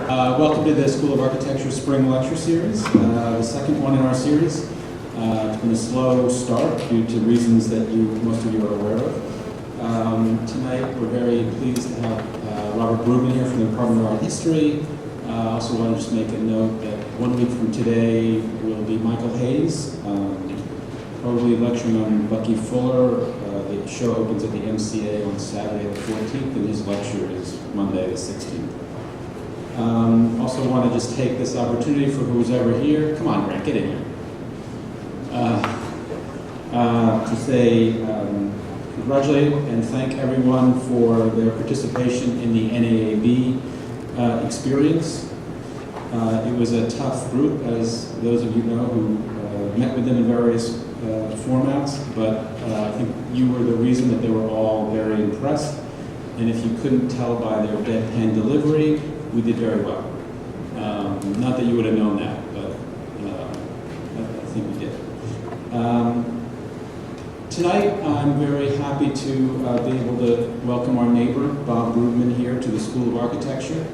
Welcome to the School of Architecture Spring Lecture Series, the second one in our series. It's been a slow start due to reasons that most of you are aware of. Tonight we're very pleased to have Robert Bruegmann here from the Department of Art History. I also want to just make a note that 1 week from today will be Michael Hayes, probably lecturing on Bucky Fuller. The show opens at the MCA on Saturday the 14th, and his lecture is Monday the 16th. Also want to just take this opportunity for who's ever here. Come on, Grant, get in here. To say congratulate and thank everyone for their participation in the NAAB experience. It was a tough group, as those of you know who met with them in various formats, but I think you were the reason that they were all very impressed. And if you couldn't tell by their deadpan delivery, we did very well. Not that you would have known that, but I think we did. Tonight, I'm very happy to be able to welcome our neighbor, Bob Bruegmann, here to the School of Architecture.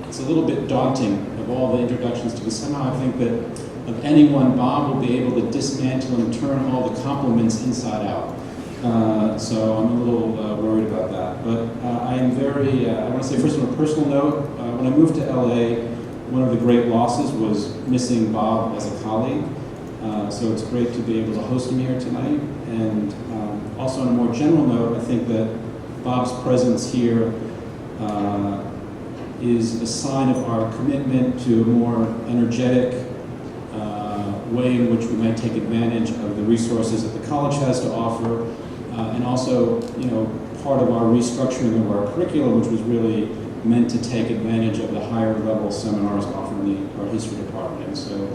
It's a little bit daunting of all the introductions, because somehow I think that of anyone, Bob will be able to dismantle and turn all the compliments inside out. So I'm a little worried about that. But I am very, I want to say first on a personal note, when I moved to LA, one of the great losses was missing Bob as a colleague. So it's great to be able to host him here tonight. And also on a more general note, I think that Bob's presence here is a sign of our commitment to a more energetic way in which we might take advantage of the resources that the college has to offer, and also, part of our restructuring of our curriculum, which was really meant to take advantage of the higher level seminars offered in the art history department. And so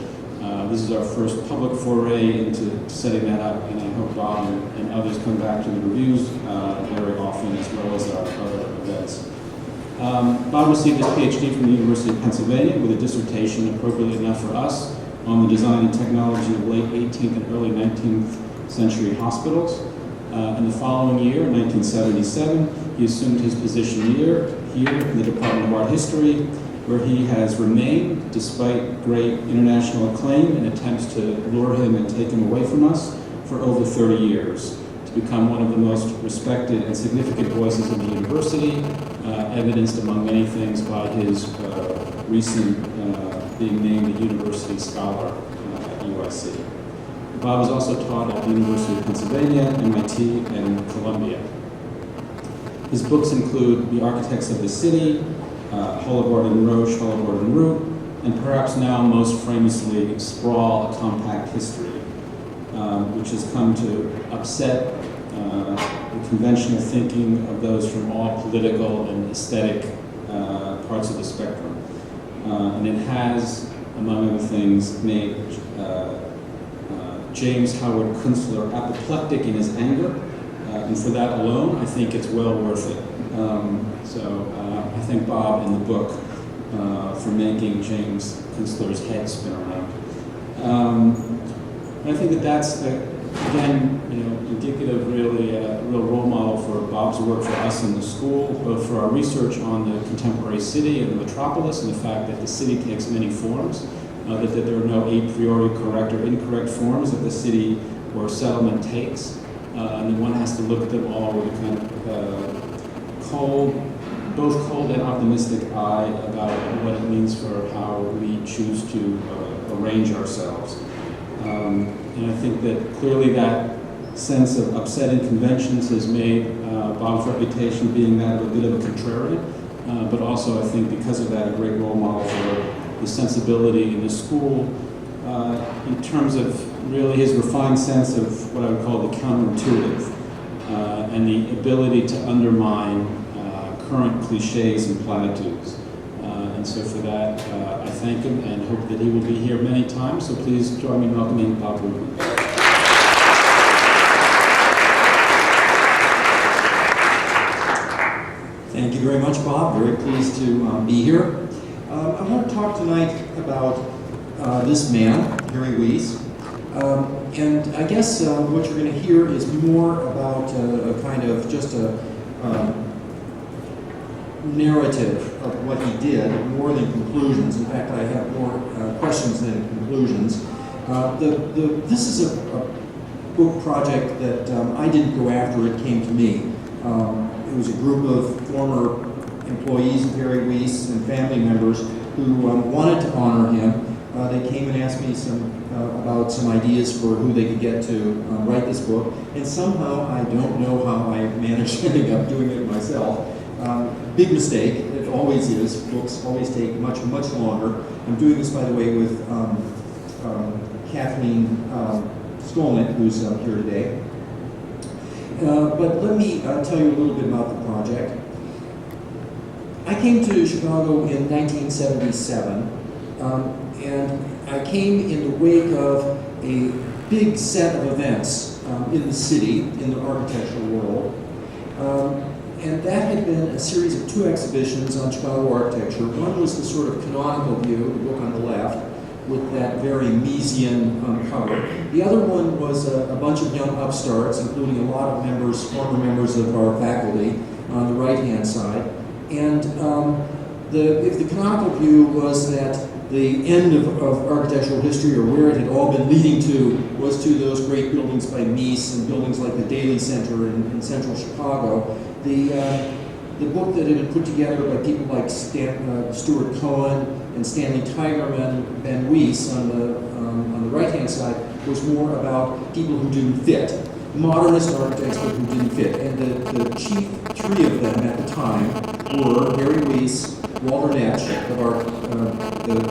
this is our first public foray into setting that up, and I hope Bob and others come back to the reviews very often, as well as our other events. Bob received his PhD from the University of Pennsylvania with a dissertation, appropriately enough for us, on the design and technology of late 18th and early 19th century hospitals. In the following year, in 1977, he assumed his position here in the Department of Art History, where he has remained despite great international acclaim and attempts to lure him and take him away from us for over 30 years, to become one of the most respected and significant voices in the university, evidenced among many things by his recent being named a University Scholar at UIC. Bob has also taught at the University of Pennsylvania, MIT, and Columbia. His books include The Architects of the City, Hollebord and Roche, Hollebord and Root, and perhaps now most famously, Sprawl, A Compact History, which has come to upset the conventional thinking of those from all political and aesthetic parts of the spectrum. And it has, among other things, made James Howard Kunstler apoplectic in his anger, and for that alone, I think it's well worth it. So I thank Bob in the book for making James Kunstler's head spin around. And I think that that's, again, indicative, really, a real role model for Bob's work for us in the school, both for our research on the contemporary city and the metropolis, and the fact that the city takes many forms. That there are no a priori correct or incorrect forms that the city or settlement takes, and then one has to look at them all with a kind of both cold and optimistic eye about what it means for how we choose to arrange ourselves. And I think that clearly that sense of upsetting conventions has made Bob's reputation being that of a bit of a contrarian, but also I think because of that a great role model for the sensibility in the school in terms of really his refined sense of what I would call the counterintuitive and the ability to undermine current cliches and platitudes. And so for that, I thank him and hope that he will be here many times. So please join me in welcoming Bob Bruegmann. Thank you very much, Bob. Very pleased to be here. I want to talk tonight about this man, Harry Weese. And I guess what you're going to hear is more about a kind of just a narrative of what he did more than conclusions. In fact, I have more questions than conclusions. This is a book project that I didn't go after, it came to me. It was a group of former employees of Harry Weiss and family members who wanted to honor him. They came and asked me about some ideas for who they could get to write this book, and somehow, I don't know how I managed to end up doing it myself. Big mistake, it always is. Books always take much, much longer. I'm doing this, by the way, with Kathleen Skolnick, who's here today. But let me tell you a little bit about the project. I came to Chicago in 1977, and I came in the wake of a big set of events in the city, in the architectural world. And that had been a series of 2 exhibitions on Chicago architecture. One was the sort of canonical view, the book on the left, with that very Miesian cover. The other one was a bunch of young upstarts, including a lot of members, former members of our faculty, on the right-hand side. And if the canonical view was that the end of architectural history, or where it had all been leading to, was to those great buildings by Mies and buildings like the Daly Center in central Chicago. The book that had been put together by people like Stuart Cohen and Stanley Tigerman, Ben Weiss on the right-hand side, was more about people who didn't fit. Modernist architects, but who didn't fit. And the chief 3 of them at the time were Harry Weiss, Walter Netsch, the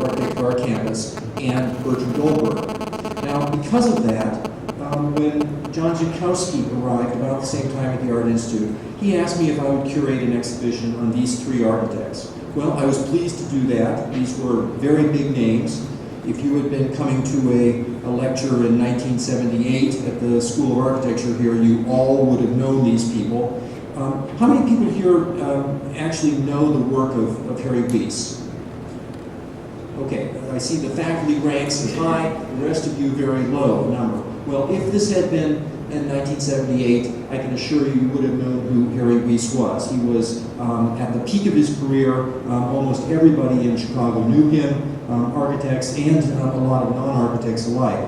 architect of our campus, and Bertram Goldberg. Now, because of that, when John Zukowski arrived about the same time at the Art Institute, he asked me if I would curate an exhibition on these 3 architects. Well, I was pleased to do that. These were very big names. If you had been coming to a lecture in 1978 at the School of Architecture here, you all would have known these people. How many people here actually know the work of Harry Weiss? Okay, I see the faculty ranks is high, the rest of you very low number. Well, if this had been in 1978, I can assure you would have known who Harry Weiss was. He was at the peak of his career. Almost everybody in Chicago knew him, architects and a lot of non-architects alike.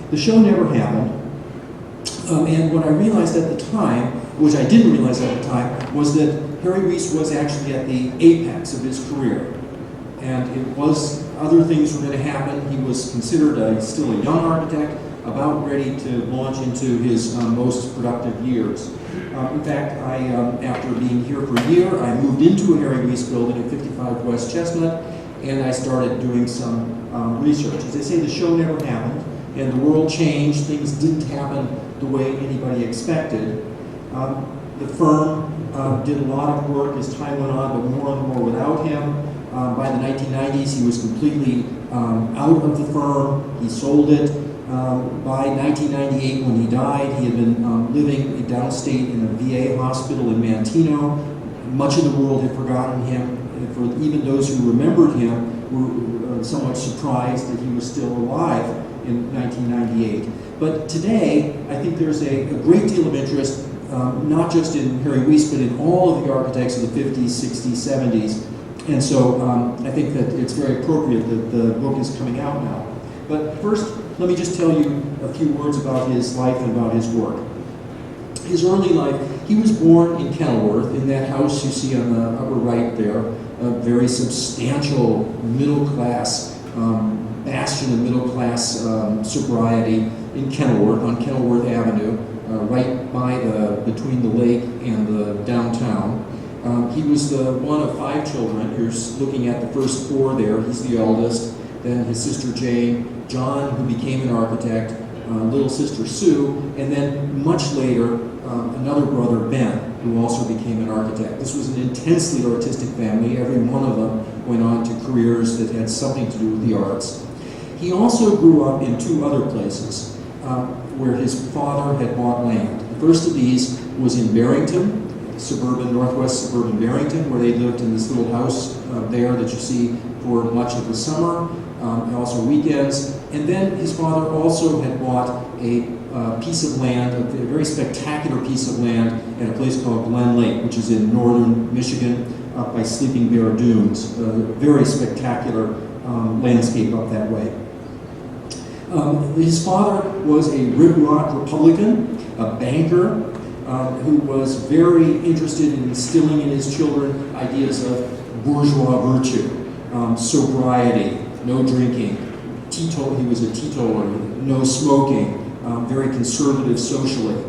The show never happened, and what I realized at the time, which I didn't realize at the time, was that Harry Weiss was actually at the apex of his career. And it was, other things were going to happen. He was considered still a young architect, about ready to launch into his most productive years. In fact, after being here for a year, I moved into a Harry Weiss building at 55 West Chestnut, and I started doing some research. As I say, the show never happened, and the world changed. Things didn't happen the way anybody expected. The firm did a lot of work as time went on, but more and more without him. By the 1990s, he was completely out of the firm. He sold it. By 1998, when he died, he had been living downstate in a VA hospital in Manteno. Much of the world had forgotten him. For even those who remembered him were somewhat surprised that he was still alive in 1998. But today, I think there's a great deal of interest, not just in Harry Weiss, but in all of the architects of the 50s, 60s, 70s. And so I think that it's very appropriate that the book is coming out now. But first, let me just tell you a few words about his life and about his work. His early life, he was born in Kenilworth, in that house you see on the upper right there, a very substantial middle-class, bastion of middle-class sobriety in Kenilworth, on Kenilworth Avenue, right by between the lake and the downtown. He was one of 5 children. You're looking at the first 4 there. He's the eldest. Then his sister Jane, John, who became an architect, little sister Sue, and then much later, another brother, Ben, who also became an architect. This was an intensely artistic family. Every one of them went on to careers that had something to do with the arts. He also grew up in 2 other places where his father had bought land. The first of these was in Barrington, northwest suburban Barrington, where they lived in this little house there that you see for much of the summer, and also weekends. And then his father also had bought a piece of land, a very spectacular piece of land at a place called Glen Lake, which is in northern Michigan, up by Sleeping Bear Dunes, a very spectacular landscape up that way. His father was a Rib Rock Republican, a banker, who was very interested in instilling in his children ideas of bourgeois virtue, sobriety, no drinking, he was a teetotaler, no smoking, very conservative socially.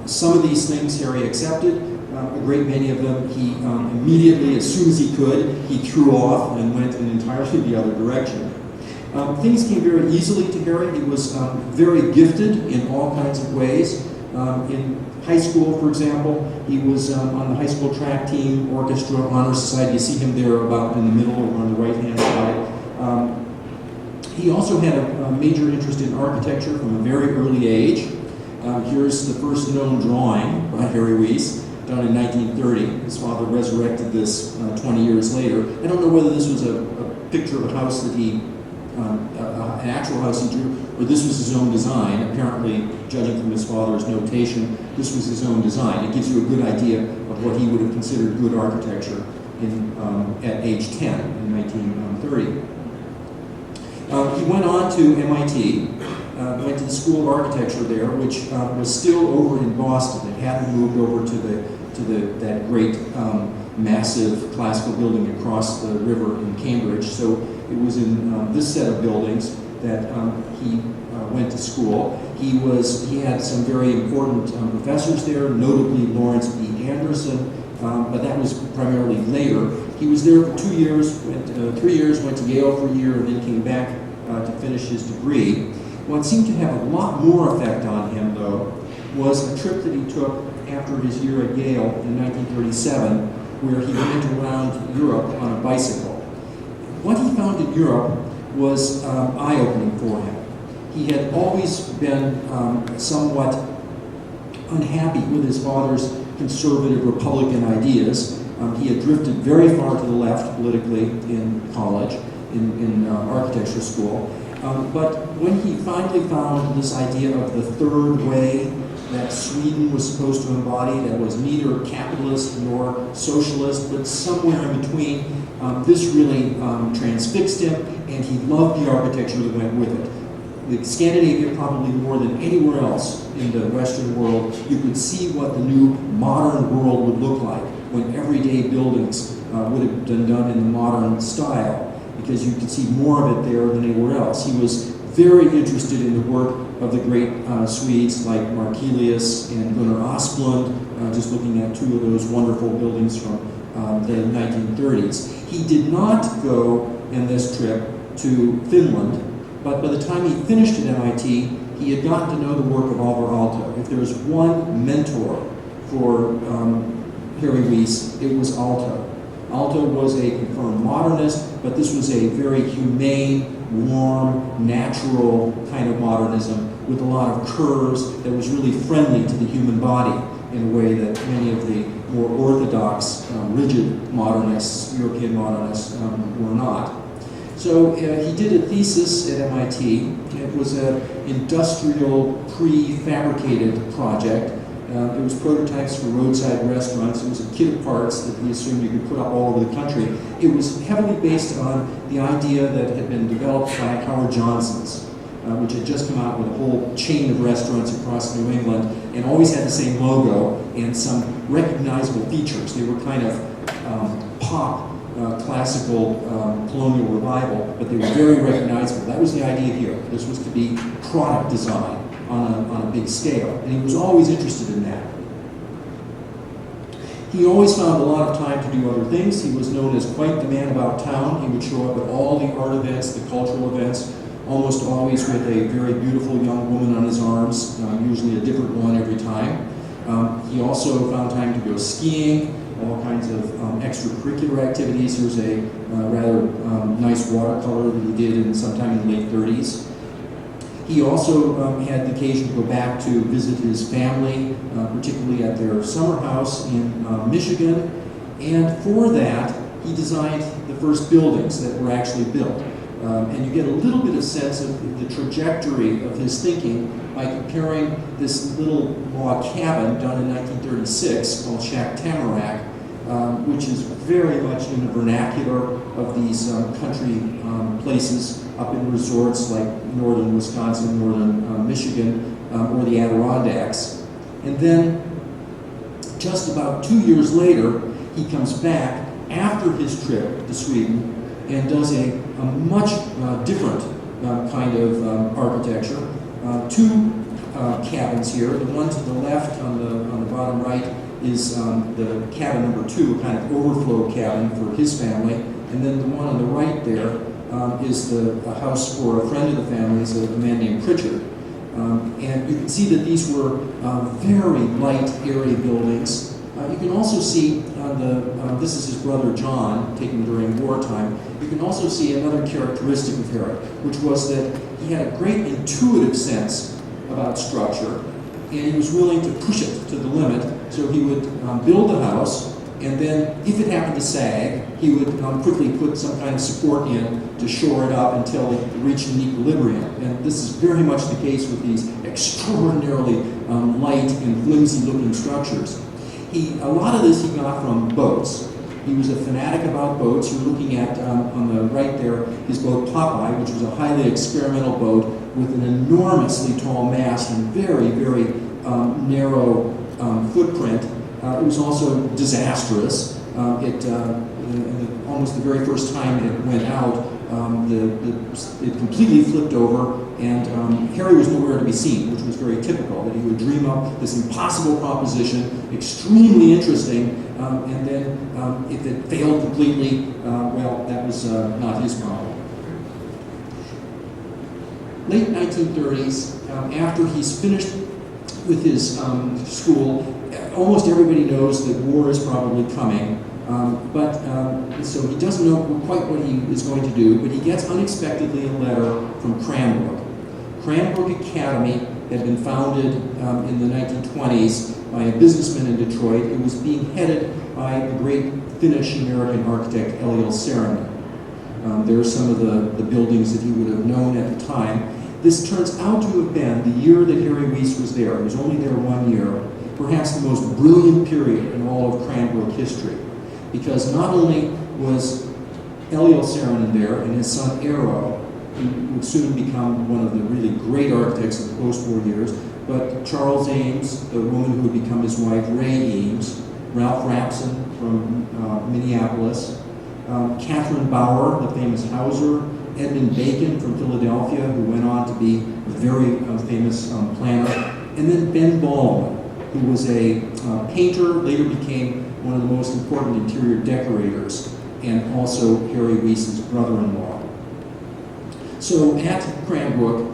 Some of these things Harry accepted. A great many of them he immediately, as soon as he could, he threw off and went in entirely the other direction. Things came very easily to Harry. He was very gifted in all kinds of ways. In high school, for example, he was on the high school track team, orchestra, honor society. You see him there about in the middle or on the right-hand side. He also had a major interest in architecture from a very early age. Here's the first known drawing by Harry Weis, done in 1930. His father resurrected this 20 years later. I don't know whether this was a picture of a house that he, an actual house he drew, or this was his own design. Apparently, judging from his father's notation, this was his own design. It gives you a good idea of what he would have considered good architecture at age 10 in 1930. He went on to MIT, went to the School of Architecture there, which was still over in Boston. It hadn't moved over to that great massive classical building across the river in Cambridge. So it was in this set of buildings that he went to school. He had some very important professors there, notably Lawrence B. Anderson, but that was primarily later. He was there for 2 years, 3 years, went to Yale for a year, and then came back to finish his degree. What seemed to have a lot more effect on him, though, was a trip that he took after his year at Yale in 1937, where he went around Europe on a bicycle. What he found in Europe was eye-opening for him. He had always been somewhat unhappy with his father's conservative Republican ideas. He had drifted very far to the left politically in college, in architecture school. But when he finally found this idea of the third way that Sweden was supposed to embody, that was neither capitalist nor socialist, but somewhere in between, this really transfixed him, and he loved the architecture that went with it. Scandinavia, probably more than anywhere else in the Western world, you could see what the new modern world would look like when everyday buildings would have been done in the modern style, because you could see more of it there than anywhere else. He was very interested in the work of the great Swedes like Markelius and Gunnar Asplund, just looking at two of those wonderful buildings from the 1930s. He did not go in this trip to Finland, but by the time he finished at MIT, he had gotten to know the work of Alvar Aalto. If there was one mentor for Harry Weis, it was Aalto. Aalto was a confirmed modernist, but this was a very humane, warm, natural kind of modernism with a lot of curves that was really friendly to the human body in a way that many of the more orthodox, rigid modernists, European modernists, were not. So he did a thesis at MIT. It was an industrial, prefabricated project. It was prototypes for roadside restaurants. It was a kit of parts that he assumed you could put up all over the country. It was heavily based on the idea that had been developed by Howard Johnson's, which had just come out with a whole chain of restaurants across New England and always had the same logo and some recognizable features. They were kind of pop, classical, colonial revival, but they were very recognizable. That was the idea here. This was to be product design on a big scale, and he was always interested in that. He always found a lot of time to do other things. He was known as quite the man about town. He would show up at all the art events, the cultural events, almost always with a very beautiful young woman on his arms, usually a different one every time. He also found time to go skiing, all kinds of extracurricular activities. Here's a rather nice watercolor that he did sometime in the late 30s. He also had the occasion to go back to visit his family, particularly at their summer house in Michigan, and for that, he designed the first buildings that were actually built. And you get a little bit of sense of the trajectory of his thinking by comparing this little log cabin done in 1936 called Shack Tamarack which is very much in the vernacular of these country places up in resorts like northern Wisconsin, northern Michigan, or the Adirondacks. And then just about 2 years later, he comes back after his trip to Sweden and does a much different kind of architecture. Two cabins here. The one to the left on the bottom right is the cabin number 2, a kind of overflow cabin for his family. And then the one on the right there is the house for a friend of the family, is a man named Pritchard. And you can see that these were very light, airy buildings. You can also see on this is his brother John, taken during wartime. You can also see another characteristic of Harry, which was that he had a great intuitive sense about structure, and he was willing to push it to the limit. So he would build the house, and then if it happened to sag, he would quickly put some kind of support in to shore it up until it reached an equilibrium. And this is very much the case with these extraordinarily light and flimsy-looking structures. A lot of this he got from boats. He was a fanatic about boats. You're looking at, on the right there, his boat Popeye, which was a highly experimental boat with an enormously tall mast and very, very narrow footprint. It was also disastrous. Almost the very first time it went out, it completely flipped over, and Harry was nowhere to be seen, which was very typical, that he would dream up this impossible proposition, extremely interesting, and then if it failed completely, well, that was not his problem. Late 1930s, after he's finished with his school, almost everybody knows that war is probably coming. So he doesn't know quite what he is going to do, but he gets unexpectedly a letter from Cranbrook. Cranbrook Academy had been founded in the 1920s by a businessman in Detroit. It was being headed by the great Finnish-American architect Eliel Saarinen. There are some of the buildings that he would have known at the time. This turns out to have been the year that Harry Weese was there. He was only there 1 year, perhaps the most brilliant period in all of Cranbrook history. Because not only was Eliel Saarinen there and his son Eero, who would soon become one of the really great architects of the post-war years, but Charles Eames, the woman who would become his wife, Ray Eames, Ralph Rapson from Minneapolis, Catherine Bauer, the famous Hauser, Edmund Bacon from Philadelphia, who went on to be a very famous planner, and then Ben Baldwin, who was a painter, later became one of the most important interior decorators, and also Harry Weese's brother-in-law. So at Cranbrook,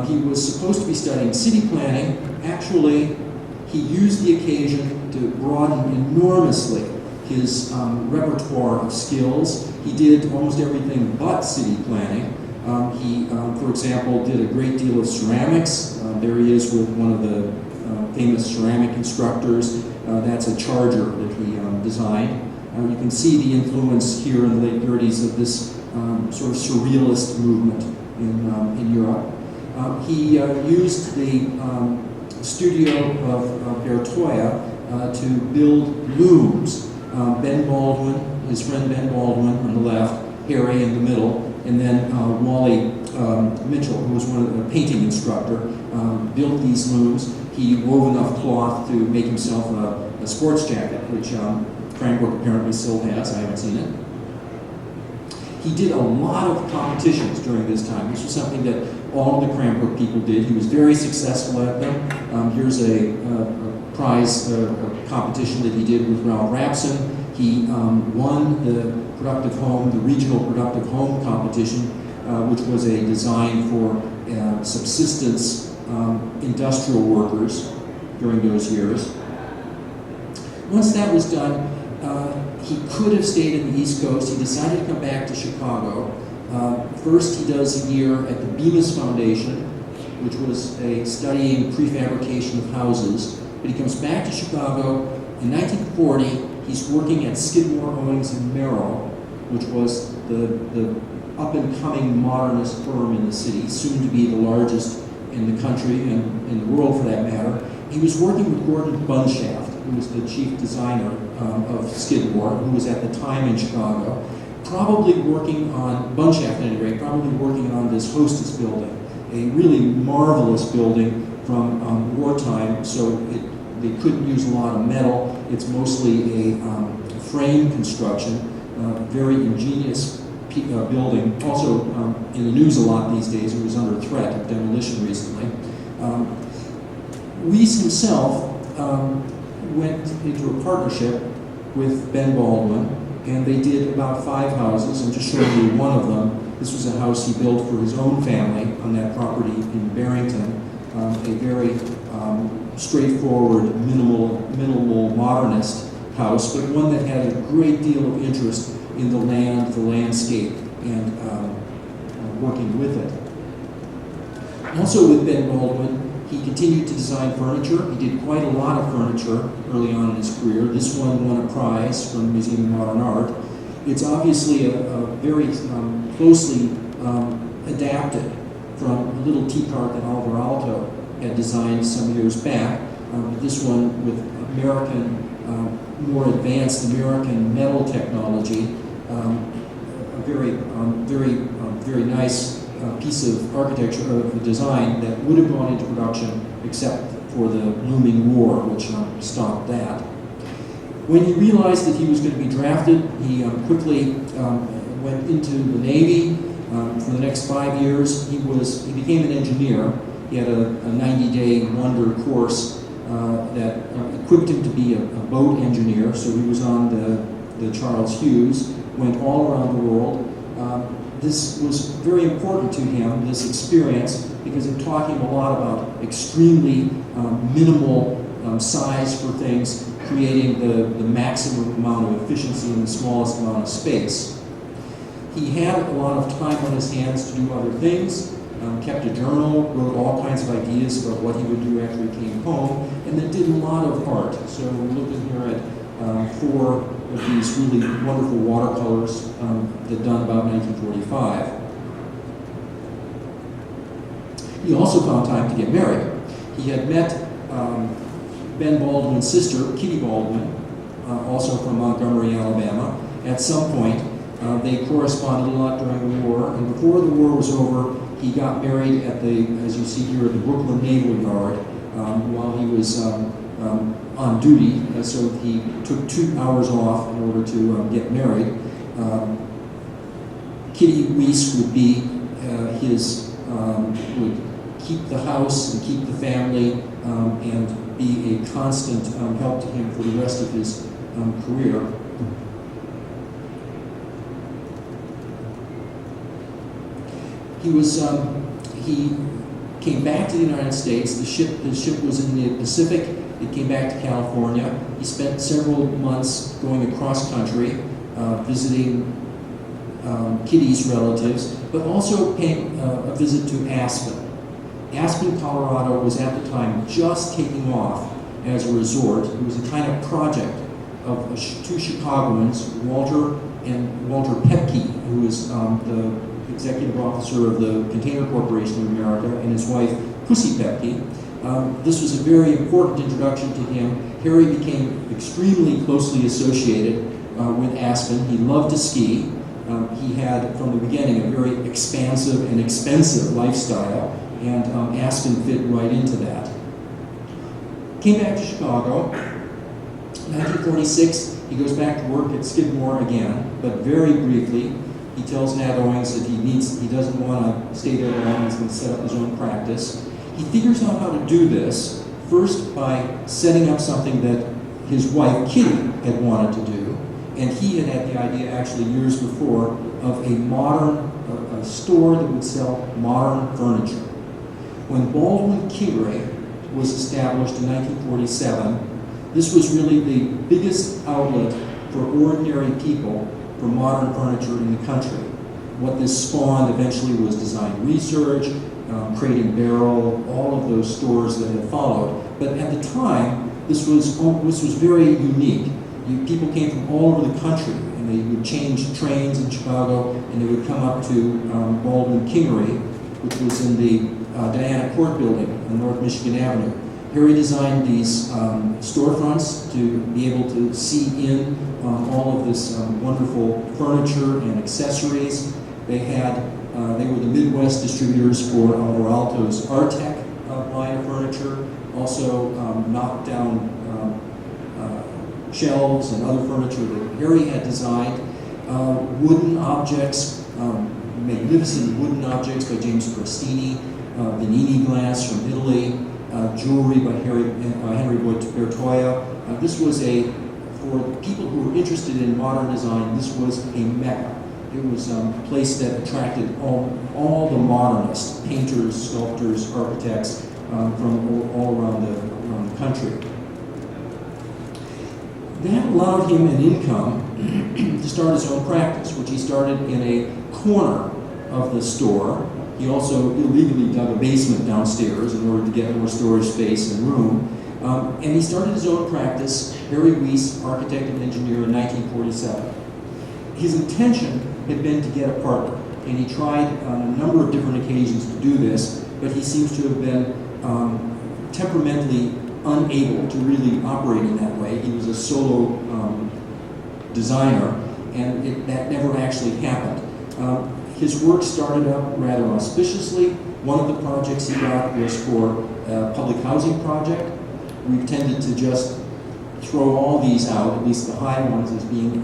he was supposed to be studying city planning. Actually, he used the occasion to broaden enormously his repertoire of skills. He did almost everything but city planning. He, for example, did a great deal of ceramics. There he is with one of the famous ceramic instructors. That's a charger that he designed. You can see the influence here in the late 30s of this sort of surrealist movement in Europe. He used the studio of Bertoia to build looms. Ben Baldwin, his friend Ben Baldwin on the left, Harry in the middle, and then Wally Mitchell, who was one of the painting instructor, built these looms. He wove enough cloth to make himself a sports jacket, which Cranbrook apparently still has. I haven't seen it. He did a lot of competitions during this time. This was something that all of the Cranbrook people did. He was very successful at them. Here's a prize competition that he did with Ralph Rapson. He won the productive home, the regional productive home competition, which was a design for subsistence industrial workers during those years. Once that was done, he could have stayed in the East Coast. He decided to come back to Chicago. First, he does a year at the Bemis Foundation, which was studying prefabrication of houses. But he comes back to Chicago. In 1940, he's working at Skidmore, Owings & Merrill, which was the up-and-coming modernist firm in the city, soon to be the largest in the country and in the world for that matter. He was working with Gordon Bunshaft. who was the chief designer of Skidmore, who was at the time in Chicago, probably working on, Bunshaft at any rate, probably working on this Hostess building, a really marvelous building from wartime, so they couldn't use a lot of metal. It's mostly a frame construction, very ingenious building. Also in the news a lot these days. It was under threat of demolition recently. Weiss himself went into a partnership with Ben Baldwin, and they did about 5 houses, and just showing you one of them, this was a house he built for his own family on that property in Barrington, a very straightforward, minimal modernist house, but one that had a great deal of interest in the land, the landscape, and working with it. Also with Ben Baldwin, he continued to design furniture. He did quite a lot of furniture early on in his career. This one won a prize from the Museum of Modern Art. It's obviously a very closely adapted from a little tea cart that Oliver Alto had designed some years back. This one with American, more advanced American metal technology, a very nice piece of architecture, of design that would have gone into production except for the looming war, which stopped that. When he realized that he was going to be drafted, he quickly went into the Navy. For the next 5 years, he became an engineer. He had a 90-day wonder course that equipped him to be a boat engineer. So he was on the Charles Hughes, went all around the world. This was very important to him, this experience, because it taught him a lot about extremely minimal size for things, creating the maximum amount of efficiency in the smallest amount of space. He had a lot of time on his hands to do other things, kept a journal, wrote all kinds of ideas about what he would do after he came home, and then did a lot of art. So we're looking here at 4 of these really wonderful watercolors that done about 1945. He also found time to get married. He had met Ben Baldwin's sister, Kitty Baldwin, also from Montgomery, Alabama. At some point, they corresponded a lot during the war, and before the war was over, he got married at the, as you see here, at the Brooklyn Naval Yard while he was on duty, so he took 2 hours off in order to get married. Kitty Weiss would be would keep the house and keep the family and be a constant help to him for the rest of his career. He came back to the United States. His ship was in the Pacific. It came back to California. He spent several months going across country, visiting Kitty's relatives, but also paying a visit to Aspen. Aspen, Colorado was at the time just taking off as a resort. It was a kind of project of 2 Chicagoans, Walter Pepke, who was the executive officer of the Container Corporation of America, and his wife, Pussy Pepke. This was a very important introduction to him. Harry became extremely closely associated with Aspen. He loved to ski. He had, from the beginning, a very expansive and expensive lifestyle, and Aspen fit right into that. Came back to Chicago. 1946, he goes back to work at Skidmore again, but very briefly. He tells Nat Owings that he doesn't want to stay there long. He's going to set up his own practice. He figures out how to do this, first by setting up something that his wife, Kitty, had wanted to do, and he had had the idea actually years before of a store that would sell modern furniture. When Baldwin Kingery was established in 1947, this was really the biggest outlet for ordinary people for modern furniture in the country. What this spawned eventually was Design Research, Crate and Barrel, all of those stores that had followed. But at the time, this was very unique. People came from all over the country, and they would change trains in Chicago, and they would come up to Baldwin Kingery, which was in the Diana Court building on North Michigan Avenue. Harry designed these storefronts to be able to see in all of this wonderful furniture and accessories. They were the Midwest distributors for Alto's Artec line of furniture, also knocked down shelves and other furniture that Harry had designed, wooden objects, magnificent wooden objects by James Crostini, Venini glass from Italy, jewelry by Henry Bertoia. This was for people who were interested in modern design, this was a mecca. It was a place that attracted all the modernists, painters, sculptors, architects from all around the country. That allowed him an income to start his own practice, which he started in a corner of the store. He also illegally dug a basement downstairs in order to get more storage space and room. And he started his own practice, Harry Weiss, architect and engineer, in 1947. His intention had been to get a partner, and he tried on a number of different occasions to do this, but he seems to have been temperamentally unable to really operate in that way. He was a solo designer, and that never actually happened. His work started up rather auspiciously. One of the projects he got was for a public housing project. We've tended to just throw all these out, at least the high ones, as being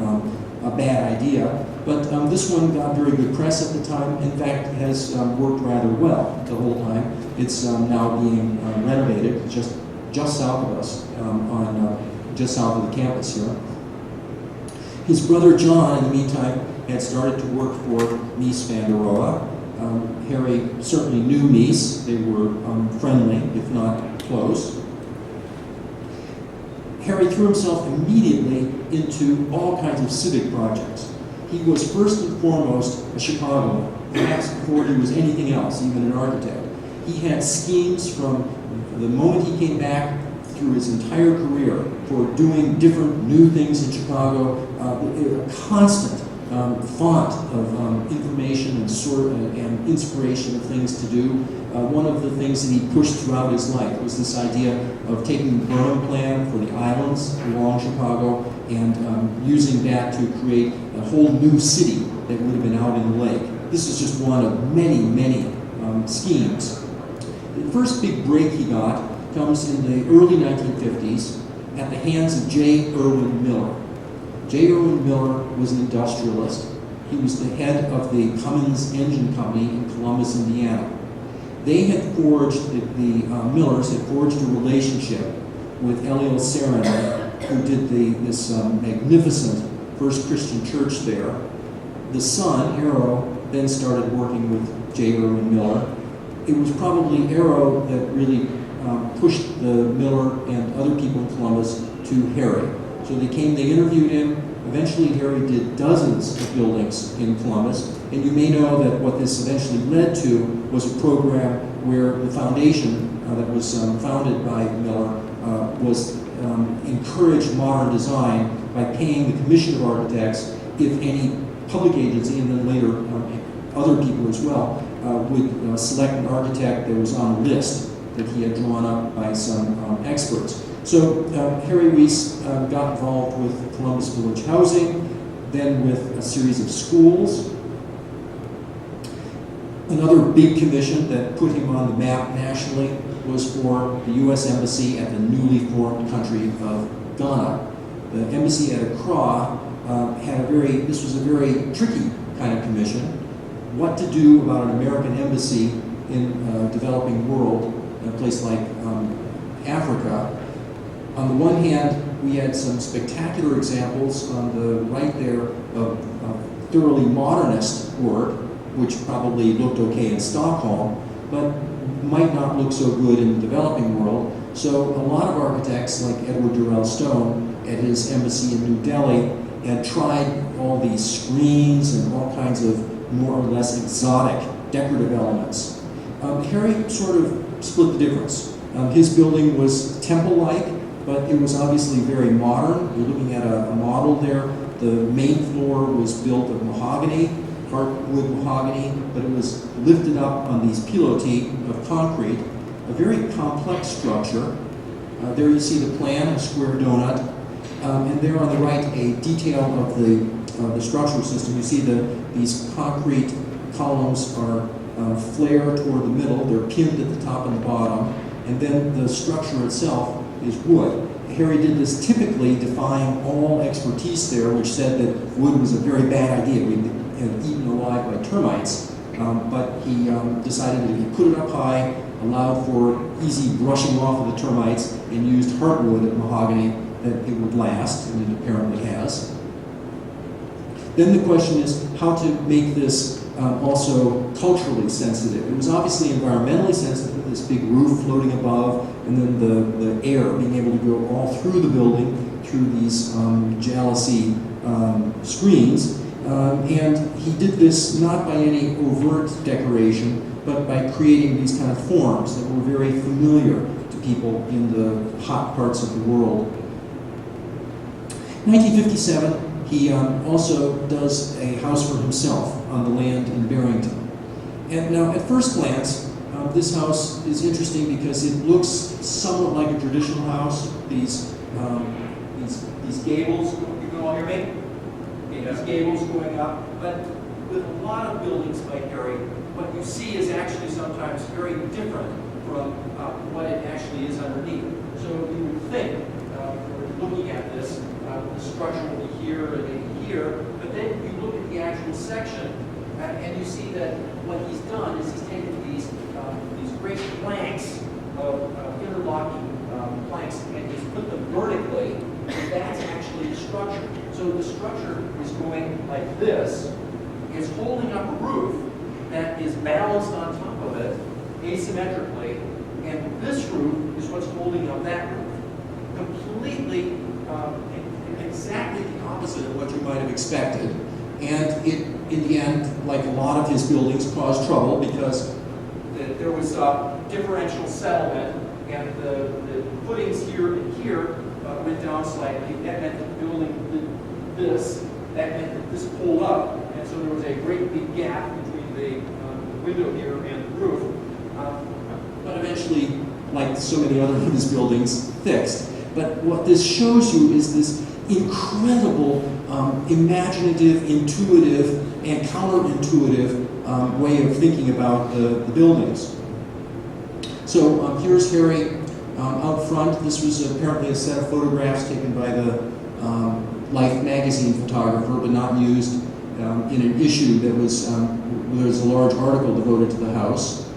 a bad idea. But this one got very good press at the time. In fact, has worked rather well the whole time. It's now being renovated just south of us, just south of the campus here. His brother John, in the meantime, had started to work for Mies van der Rohe. Harry certainly knew Mies. They were friendly, if not close. Harry threw himself immediately into all kinds of civic projects. He was first and foremost a Chicagoan, perhaps before he was anything else, even an architect. He had schemes from the moment he came back through his entire career for doing different new things in Chicago, a constant font of information and inspiration of things to do. One of the things that he pushed throughout his life was this idea of taking the Burnham plan for the islands along Chicago and using that to create a whole new city that would have been out in the lake. This is just one of many, many schemes. The first big break he got comes in the early 1950s at the hands of J. Irwin Miller. J. Irwin Miller was an industrialist. He was the head of the Cummins Engine Company in Columbus, Indiana. They had forged, the Millers had forged a relationship with Eliel Saarinen, who did this magnificent first Christian church there. The son, Arrow, then started working with J. Irwin Miller. It was probably Arrow that really pushed the Miller and other people in Columbus to Harry. So they interviewed him. Eventually, Harry did dozens of buildings in Columbus. And you may know that what this eventually led to was a program where the foundation that was founded by Miller encouraged modern design by paying the Commission of Architects if any public agency, and then later other people as well, would select an architect that was on a list that he had drawn up by some experts. So Harry Weiss got involved with Columbus Village Housing, then with a series of schools. Another big commission that put him on the map nationally was for the U.S. Embassy at the newly formed country of Ghana. The embassy at Accra this was a very tricky kind of commission. What to do about an American embassy in a developing world, in a place like Africa. On the one hand, we had some spectacular examples on the right there of thoroughly modernist work, which probably looked okay in Stockholm, but might not look so good in the developing world. So a lot of architects, like Edward Durrell Stone at his embassy in New Delhi, had tried all these screens and all kinds of more or less exotic decorative elements. Harry sort of split the difference. His building was temple-like, but it was obviously very modern. You're looking at a model there. The main floor was built of mahogany, hardwood mahogany, but it was lifted up on these pilotis of concrete, a very complex structure. There you see the plan, a square donut, and there on the right a detail of the structural system. You see these concrete columns are flare toward the middle, they're pinned at the top and the bottom, and then the structure itself is wood. Harry did this typically defying all expertise there, which said that wood was a very bad idea. We'd been eaten alive by termites, but he decided that if he put it up high, allowed for easy brushing off of the termites, and used hardwood and mahogany, that it would last, and it apparently has. Then the question is how to make this also culturally sensitive. It was obviously environmentally sensitive, this big roof floating above, and then the air being able to go all through the building through these jalousie screens. And he did this not by any overt decoration, but by creating these kind of forms that were very familiar to people in the hot parts of the world. In 1957, he also does a house for himself on the land in Barrington. And now, at first glance, this house is interesting because it looks somewhat like a traditional house. These gables, you can all hear me? Okay, these gables going up, but with a lot of buildings by Harry, what you see is actually sometimes very different from what it actually is underneath. So you would think, we're looking at this, the structure will be here and maybe here, but then you look at the actual section, and you see that what he's done is he's taken these great planks of interlocking planks, and he's put them vertically, and that's actually the structure. So the structure is going like this. It's holding up a roof that is balanced on top of it asymmetrically, and this roof is what's holding up that roof. Completely, exactly the opposite of what you might have expected. And it, in the end, like a lot of his buildings, caused trouble because there was differential settlement, and the footings here and here went down slightly. That meant that the building did this. That meant that this pulled up, and so there was a great big gap between the window here and the roof. But eventually, like so many other of his buildings, fixed. But what this shows you is this incredible, imaginative, intuitive, and counterintuitive way of thinking about the buildings. So here's Harry out front. This was apparently a set of photographs taken by the Life magazine photographer, but not used in an issue that was, there was a large article devoted to the house.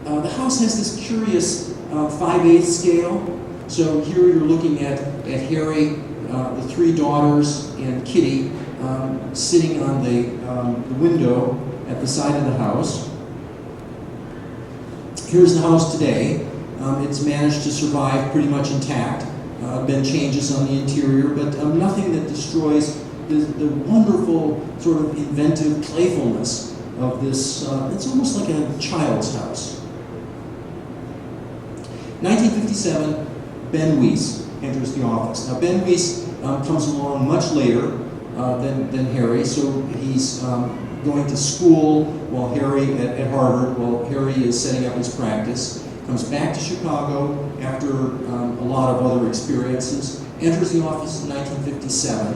The house has this curious 5/8 scale. So here you're looking at Harry, the three daughters, and Kitty sitting on the window at the side of the house. Here's the house today. It's managed to survive pretty much intact. Been changes on the interior, but nothing that destroys the wonderful sort of inventive playfulness of this. It's almost like a child's house. 1957, Ben Weiss enters the office. Now, Ben Weiss comes along much later than Harry, so he's going to school while Harry at Harvard, while Harry is setting up his practice. Comes back to Chicago after a lot of other experiences. Enters the office in 1957.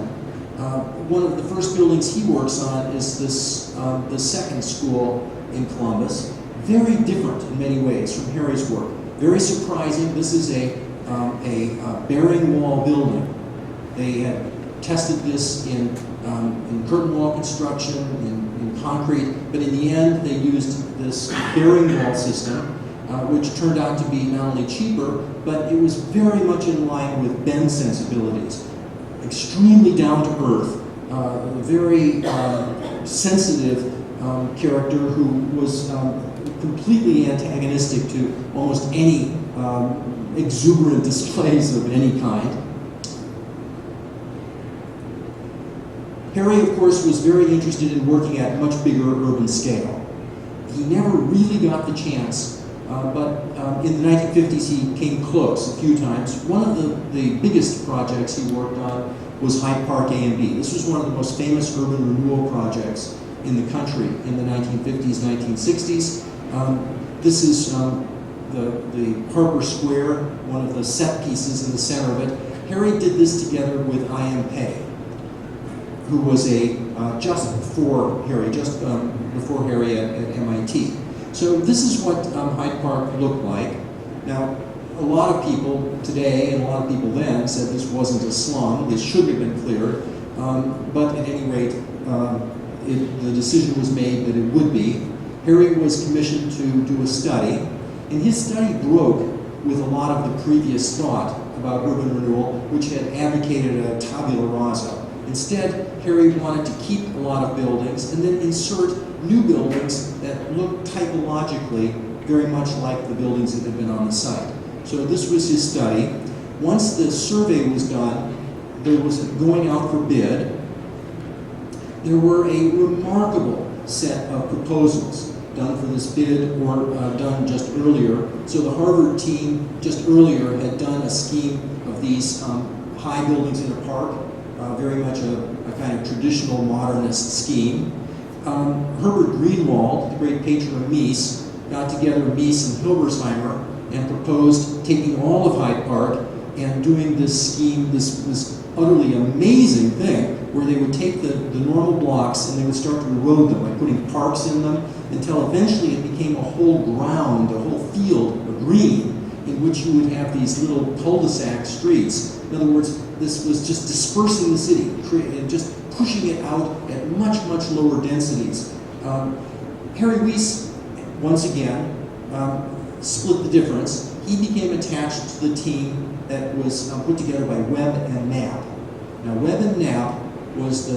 One of the first buildings he works on is this, the second school in Columbus. Very different in many ways from Harry's work. Very surprising. This is a bearing wall building. They had tested this in curtain wall construction, in concrete, but in the end they used this bearing wall system, which turned out to be not only cheaper, but it was very much in line with Ben's sensibilities. Extremely down to earth, very sensitive character who was completely antagonistic to almost any exuberant displays of any kind. Harry, of course, was very interested in working at much bigger urban scale. He never really got the chance, but in the 1950s he came close a few times. One of the biggest projects he worked on was Hyde Park A and B. This was one of the most famous urban renewal projects in the country in the 1950s, 1960s. This is the Harbor Square, one of the set pieces in the center of it. Harry did this together with I.M. Pei, who was just before Harry at MIT. So this is what Hyde Park looked like. Now, a lot of people today and a lot of people then said this wasn't a slum, this should have been cleared, but at any rate, the decision was made that it would be. Harry was commissioned to do a study, and his study broke with a lot of the previous thought about urban renewal, which had advocated a tabula rasa. Instead, Harry wanted to keep a lot of buildings and then insert new buildings that looked typologically very much like the buildings that had been on the site. So this was his study. Once the survey was done, there was going out for bid. There were a remarkable set of proposals done for this bid or done just earlier. So the Harvard team just earlier had done a scheme of these high buildings in a park, very much a kind of traditional modernist scheme. Herbert Greenwald, the great patron of Mies, got together Mies and Hilbersheimer and proposed taking all of Hyde Park and doing this scheme, this utterly amazing thing, where they would take the normal blocks and they would start to erode them by putting parks in them until eventually it became a whole ground, a whole field, a green, in which you would have these little cul-de-sac streets. In other words, this was just dispersing the city, and just pushing it out at much, much lower densities. Harry Weiss, once again, split the difference. He became attached to the team that was put together by Webb and Knapp. Now, Webb and Knapp was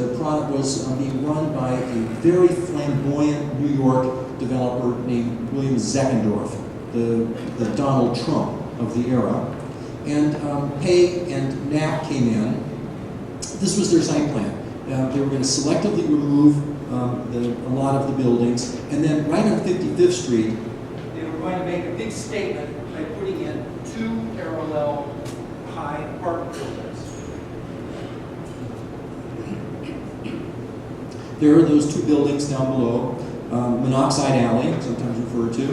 being run by a very flamboyant New York developer named William Zeckendorf, the Donald Trump of the era. And Pei and Knapp came in. This was their site plan. They were going to selectively remove a lot of the buildings, and then right on 55th Street, they were going to make a big statement by putting in 2 parallel high apartment buildings. There are those 2 buildings down below, Monoxide Alley, sometimes referred to.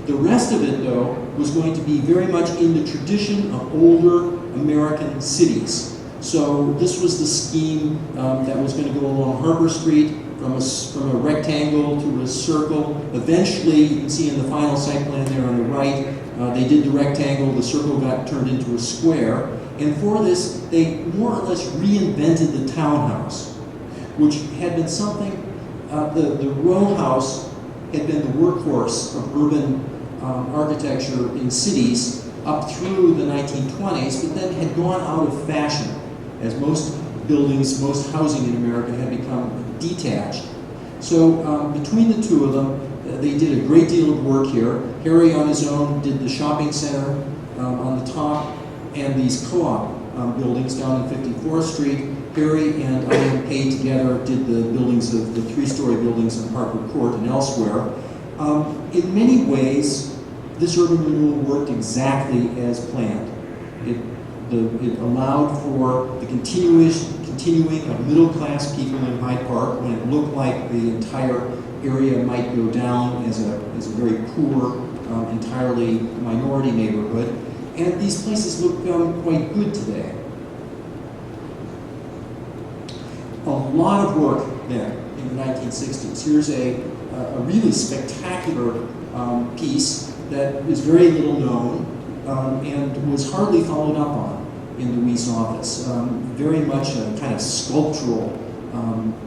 The rest of it, though, was going to be very much in the tradition of older American cities. So this was the scheme that was going to go along Harbor Street from a rectangle to a circle. Eventually, you can see in the final site plan there on the right, they did the rectangle, the circle got turned into a square. And for this, they more or less reinvented the townhouse, which had been something, the row house had been the workhorse of urban architecture in cities up through the 1920s, but then had gone out of fashion as most buildings, most housing in America had become detached. So between the 2 of them, they did a great deal of work here. Harry on his own did the shopping center on the top and these co-op buildings down on 54th Street. Harry and I.M. Pei together did the buildings of the 3-story buildings in Harper Court and elsewhere. In many ways, this urban renewal worked exactly as planned. It allowed for the continuing of middle-class people in Hyde Park when it looked like the entire area might go down as a very poor, entirely minority neighborhood. And these places look quite good today. A lot of work then in the 1960s. Here's a really spectacular piece that is very little known and was hardly followed up on in the Weiss office. Very much a kind of sculptural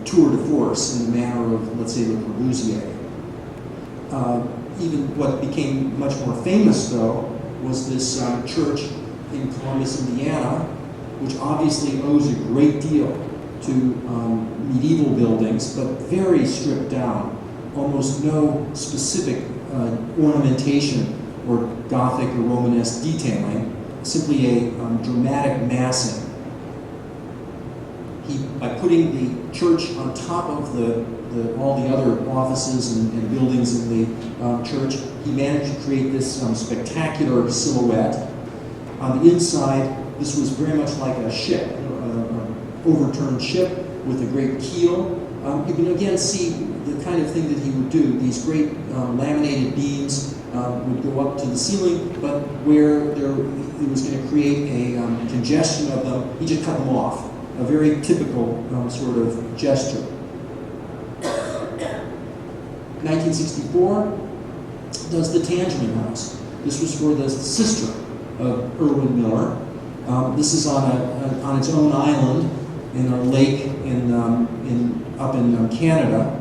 tour de force in the manner of, let's say, Le Corbusier. Even what became much more famous, though, was this church in Columbus, Indiana, which obviously owes a great deal to medieval buildings, but very stripped down. Almost no specific ornamentation or Gothic or Romanesque detailing, simply a dramatic massing. By putting the church on top of all the other offices and buildings in the church, he managed to create this spectacular silhouette. On the inside, this was very much like a ship, an overturned ship with a great keel. You can again see the kind of thing that he would do. These great laminated beams would go up to the ceiling, but where he was going to create a congestion of them, he just cut them off. A very typical sort of gesture. 1964 does the Tangeman House. This was for the sister of Irwin Miller. This is on its own island in a lake up in Canada.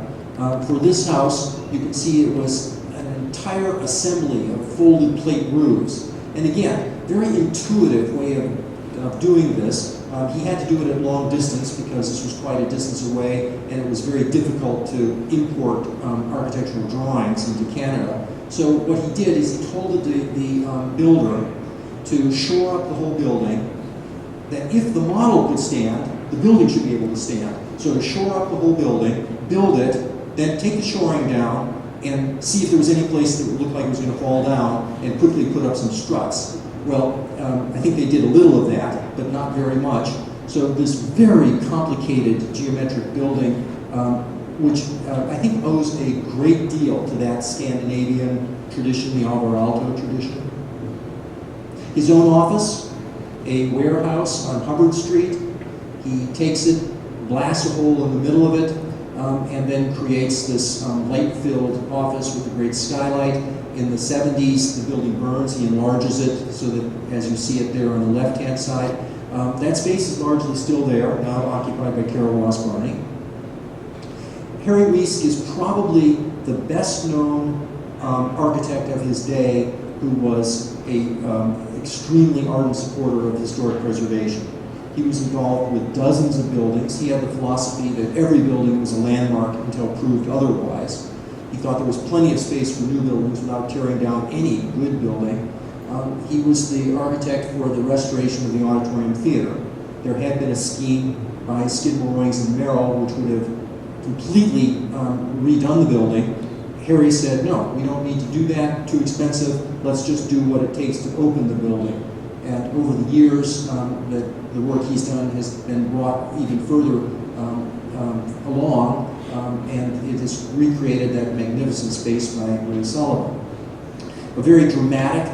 For this house, you can see it was an entire assembly of folded plate roofs. And again, very intuitive way of doing this. He had to do it at long distance because this was quite a distance away, and it was very difficult to import architectural drawings into Canada. So what he did is he told the builder to shore up the whole building, that if the model could stand, the building should be able to stand. So to shore up the whole building, build it, then take the shoring down, and see if there was any place that would look like it was going to fall down, and quickly put up some struts. Well, I think they did a little of that, but not very much. So this very complicated geometric building, which I think owes a great deal to that Scandinavian tradition, the Alvar Aalto tradition. His own office, a warehouse on Hubbard Street. He takes it, blasts a hole in the middle of it, and then creates this light-filled office with a great skylight. In the 70s, the building burns. He enlarges it so that, as you see it there on the left-hand side, that space is largely still there, now occupied by Carol Ross-Barney. Harry Weiss is probably the best-known architect of his day who was an extremely ardent supporter of historic preservation. He was involved with dozens of buildings. He had the philosophy that every building was a landmark until proved otherwise. He thought there was plenty of space for new buildings without tearing down any good building. He was the architect for the restoration of the Auditorium Theater. There had been a scheme by Skidmore, Owings and Merrill which would have completely redone the building. Harry said, no, we don't need to do that, too expensive, let's just do what it takes to open the building. And over the years, the work he's done has been brought even further along, and it has recreated that magnificent space by Ray Sullivan. A very dramatic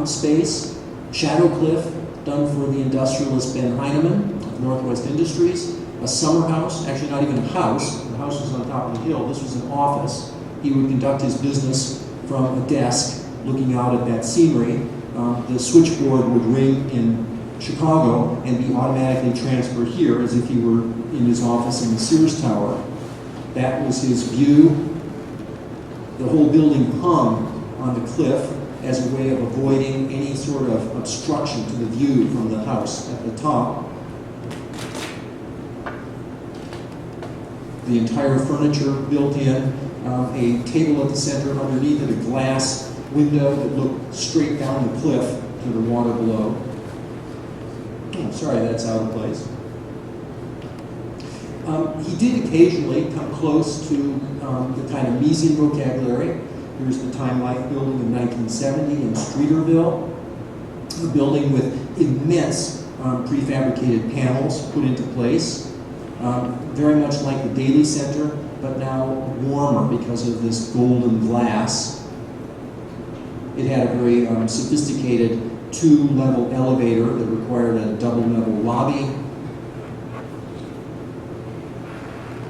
space, Shadow Cliff, done for the industrialist Ben Heineman of Northwest Industries. A summer house, actually not even a house, the house was on top of the hill, this was an office. He would conduct his business from a desk looking out at that scenery. The switchboard would ring in Chicago and be automatically transferred here as if he were in his office in the Sears Tower. That was his view. The whole building hung on the cliff as a way of avoiding any sort of obstruction to the view from the house at the top. The entire furniture built in, a table at the center, underneath it a glass window that looked straight down the cliff to the water below. Oh, sorry, that's out of place. He did occasionally come close to the kind of Miesian vocabulary. Here's the Time Life building in 1970 in Streeterville, a building with immense prefabricated panels put into place, very much like the Daly Center, but now warmer because of this golden glass. It had a very sophisticated two-level elevator that required a double-level lobby.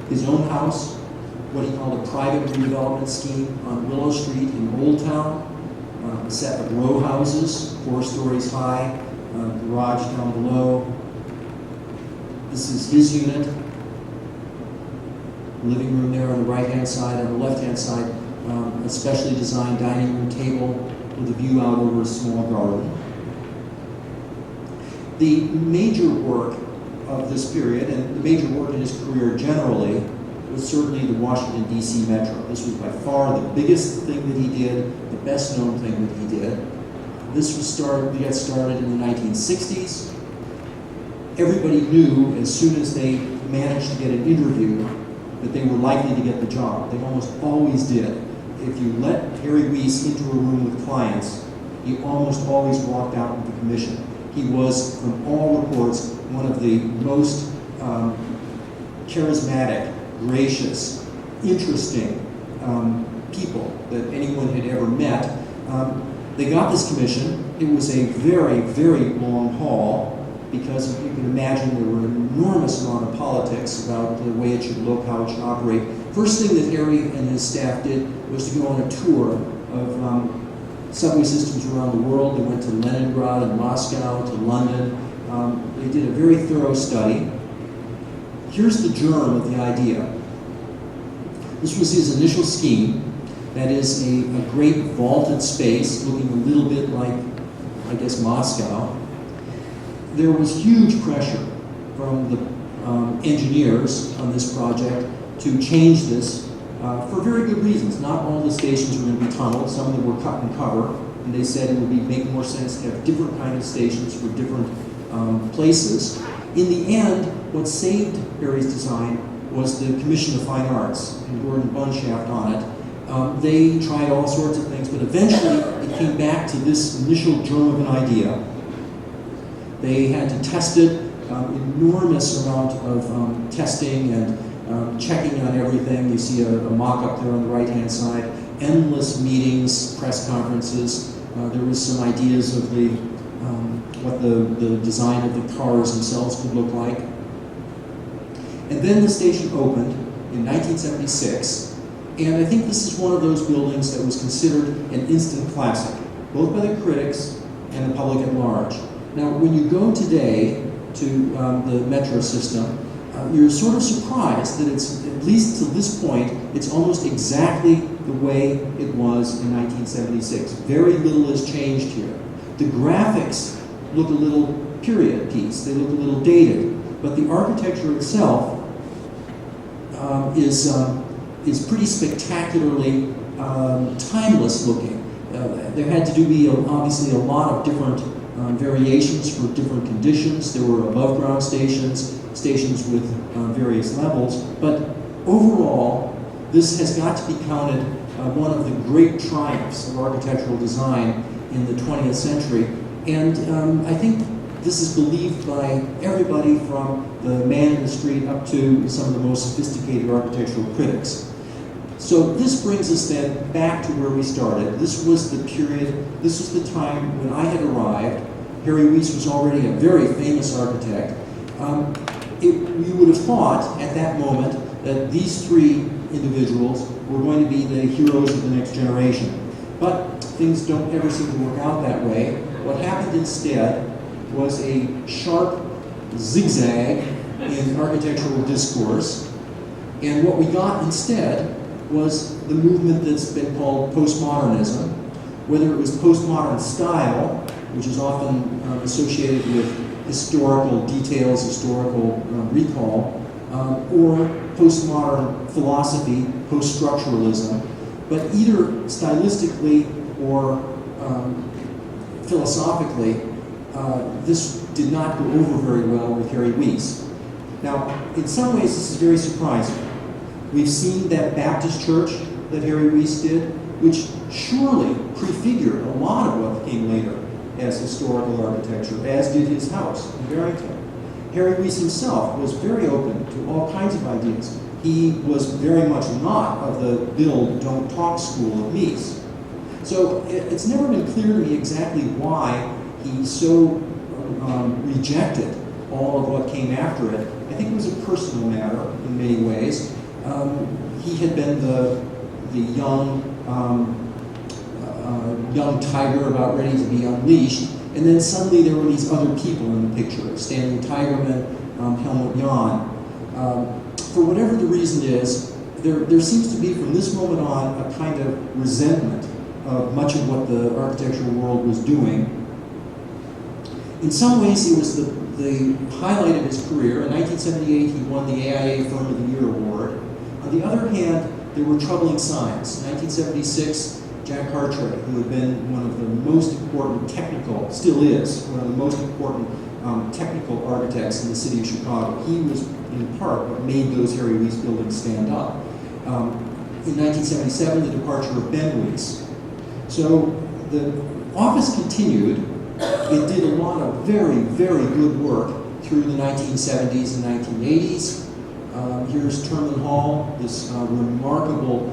His own house, what he called a private redevelopment scheme on Willow Street in Old Town, a set of row houses, 4 stories high, garage down below. This is his unit. Living room there on the right-hand side. On the left-hand side, a specially designed dining room table with a view out over a small garden. The major work of this period, and the major work in his career generally, was certainly the Washington, D.C. Metro. This was by far the biggest thing that he did, the best-known thing that he did. This was got started in the 1960s. Everybody knew as soon as they managed to get an interview that they were likely to get the job. They almost always did. If you let Harry Weiss into a room with clients, he almost always walked out with the commission. He was, from all reports, one of the most charismatic, gracious, interesting people that anyone had ever met. They got this commission. It was a very, very long haul because you can imagine there were an enormous amount of politics about the way it should look, how it should operate. First thing that Harry and his staff did was to go on a tour of subway systems around the world. They went to Leningrad and Moscow, to London. They did a very thorough study. Here's the germ of the idea. This was his initial scheme. That is a great vaulted space looking a little bit like, I guess, Moscow. There was huge pressure from the engineers on this project to change this for very good reasons. Not all the stations were going to be tunneled. Some of them were cut and cover. And they said it would make more sense to have different kind of stations for different places. In the end, what saved Harry's design was the Commission of Fine Arts and Gordon Bunshaft on it. They tried all sorts of things, but eventually it came back to this initial germ of an idea. They had to test it, enormous amount of testing and checking on everything. You see a mock-up there on the right-hand side. Endless meetings, press conferences. There was some ideas of what the design of the cars themselves could look like. And then the station opened in 1976. And I think this is one of those buildings that was considered an instant classic, both by the critics and the public at large. Now, when you go today to the metro system, you're sort of surprised that it's, at least to this point, it's almost exactly the way it was in 1976. Very little has changed here. The graphics look a little period piece. They look a little dated. But the architecture itself is pretty spectacularly timeless looking. There had to be obviously a lot of different variations for different conditions. There were above ground stations, stations with various levels, but overall this has got to be counted one of the great triumphs of architectural design in the 20th century. And I think this is believed by everybody from the man in the street up to some of the most sophisticated architectural critics. So this brings us then back to where we started. This was the period, this was the time when I had arrived. Harry Weiss was already a very famous architect. We would have thought at that moment that these three individuals were going to be the heroes of the next generation. But things don't ever seem to work out that way. What happened instead was a sharp zigzag in architectural discourse. And what we got instead was the movement that's been called postmodernism, whether it was postmodern style, which is often associated with historical details, historical recall, or postmodern philosophy, post-structuralism. But either stylistically or philosophically, this did not go over very well with Harry Weiss. Now, in some ways, this is very surprising. We've seen that Baptist church that Harry Weiss did, which surely prefigured a lot of what came later as historical architecture, as did his house in Barrington. Harry Weiss himself was very open to all kinds of ideas. He was very much not of the build, don't talk school of Mies. So it's never been clear to me exactly why he so rejected all of what came after it. I think it was a personal matter in many ways. He had been the young tiger about ready to be unleashed, and then suddenly there were these other people in the picture: Stanley Tigerman, Helmut Jahn. For whatever the reason is, there seems to be from this moment on a kind of resentment of much of what the architectural world was doing. In some ways, it was the highlight of his career. In 1978, he won the AIA Firm of the Year award. On the other hand, there were troubling signs. In 1976, Jack Hartray, who had been one of the most important technical, still is, one of the most important technical architects in the city of Chicago. He was, in part, what made those Harry Weiss buildings stand up. In 1977, the departure of Ben Weiss. So the office continued. It did a lot of very, very good work through the 1970s and 1980s. Here's Terman Hall, this remarkable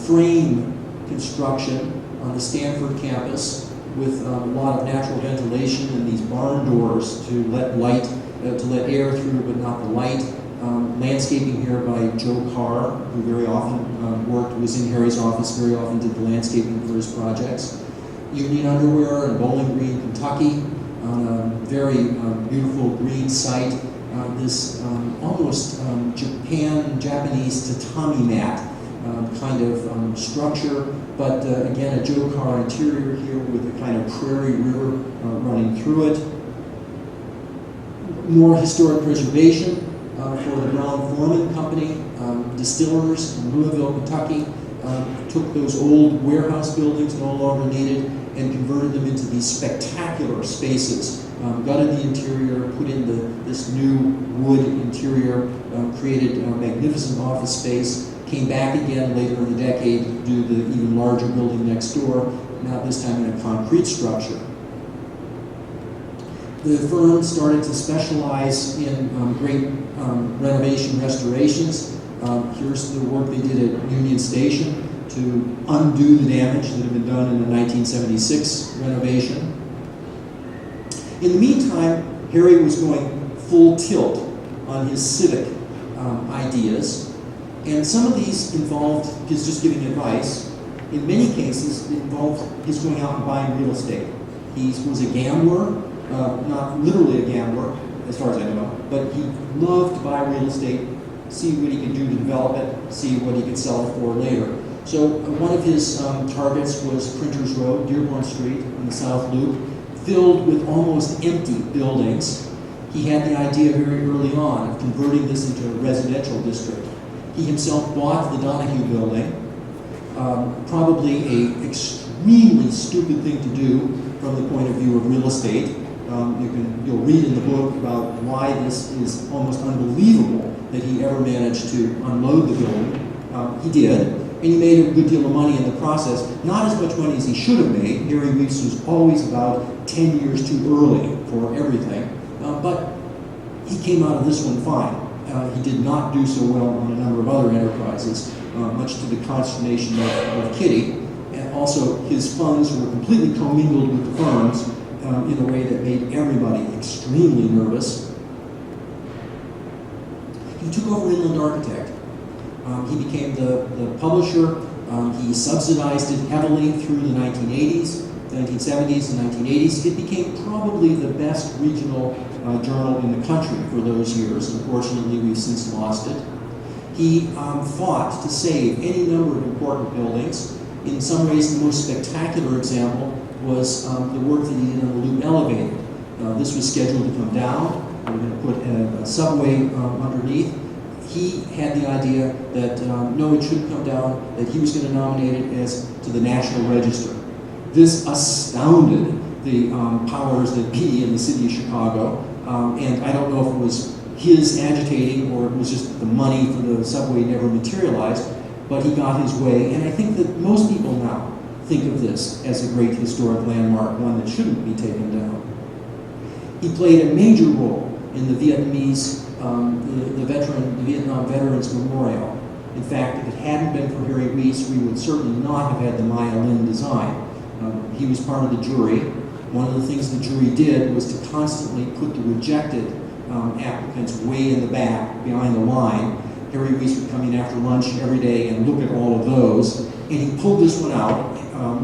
frame construction on the Stanford campus with a lot of natural ventilation and these barn doors to let light, to let air through but not the light. Landscaping here by Joe Carr, who very often was in Harry's office, very often did the landscaping for his projects. Union Underwear in Bowling Green, Kentucky, on a very beautiful green site. This almost Japanese tatami mat kind of structure, but again a Joe Carr interior here with a kind of prairie river running through it. More historic preservation for the Brown Forman Company, distillers in Louisville, Kentucky, took those old warehouse buildings no longer needed and converted them into these spectacular spaces. Gutted the interior, put in this new wood interior, created a magnificent office space, came back again later in the decade to do the even larger building next door, now this time in a concrete structure. The firm started to specialize in great renovation restorations. Here's the work they did at Union Station to undo the damage that had been done in the 1976 renovation. In the meantime, Harry was going full tilt on his civic ideas, and some of these involved his just giving advice. In many cases, it involved his going out and buying real estate. He was a gambler, not literally a gambler, as far as I know, but he loved to buy real estate, see what he could do to develop it, see what he could sell it for later. So one of his targets was Printers Road, Dearborn Street on the South Loop, filled with almost empty buildings. He had the idea very early on of converting this into a residential district. He himself bought the Donahue building, probably an extremely stupid thing to do from the point of view of real estate. You'll read in the book about why this is almost unbelievable that he ever managed to unload the building. He did, and he made a good deal of money in the process. Not as much money as he should have made. Harry Weeks was always about 10 years too early for everything, but he came out of this one fine. He did not do so well on a number of other enterprises, much to the consternation of Kitty. And also, his funds were completely commingled with the firm's in a way that made everybody extremely nervous. He took over Inland Architect. He became the publisher. He subsidized it heavily through the 1980s, 1970s and 1980s. It became probably the best regional journal in the country for those years. Unfortunately, we've since lost it. He fought to save any number of important buildings. In some ways, the most spectacular example was the work that he did on the Loop Elevator. This was scheduled to come down. We were going to put a subway underneath. He had the idea that no, it shouldn't come down, that he was going to nominate it to the National Register. This astounded the powers that be in the city of Chicago, and I don't know if it was his agitating or it was just the money for the subway never materialized, but he got his way, and I think that most people now think of this as a great historic landmark, one that shouldn't be taken down. He played a major role in the Vietnamese, the Vietnam Veterans Memorial. In fact, if it hadn't been for Harry Weese, we would certainly not have had the Maya Lin design. He was part of the jury. One of the things the jury did was to constantly put the rejected applicants way in the back, behind the line. Harry Weese would come in after lunch every day and look at all of those, and he pulled this one out,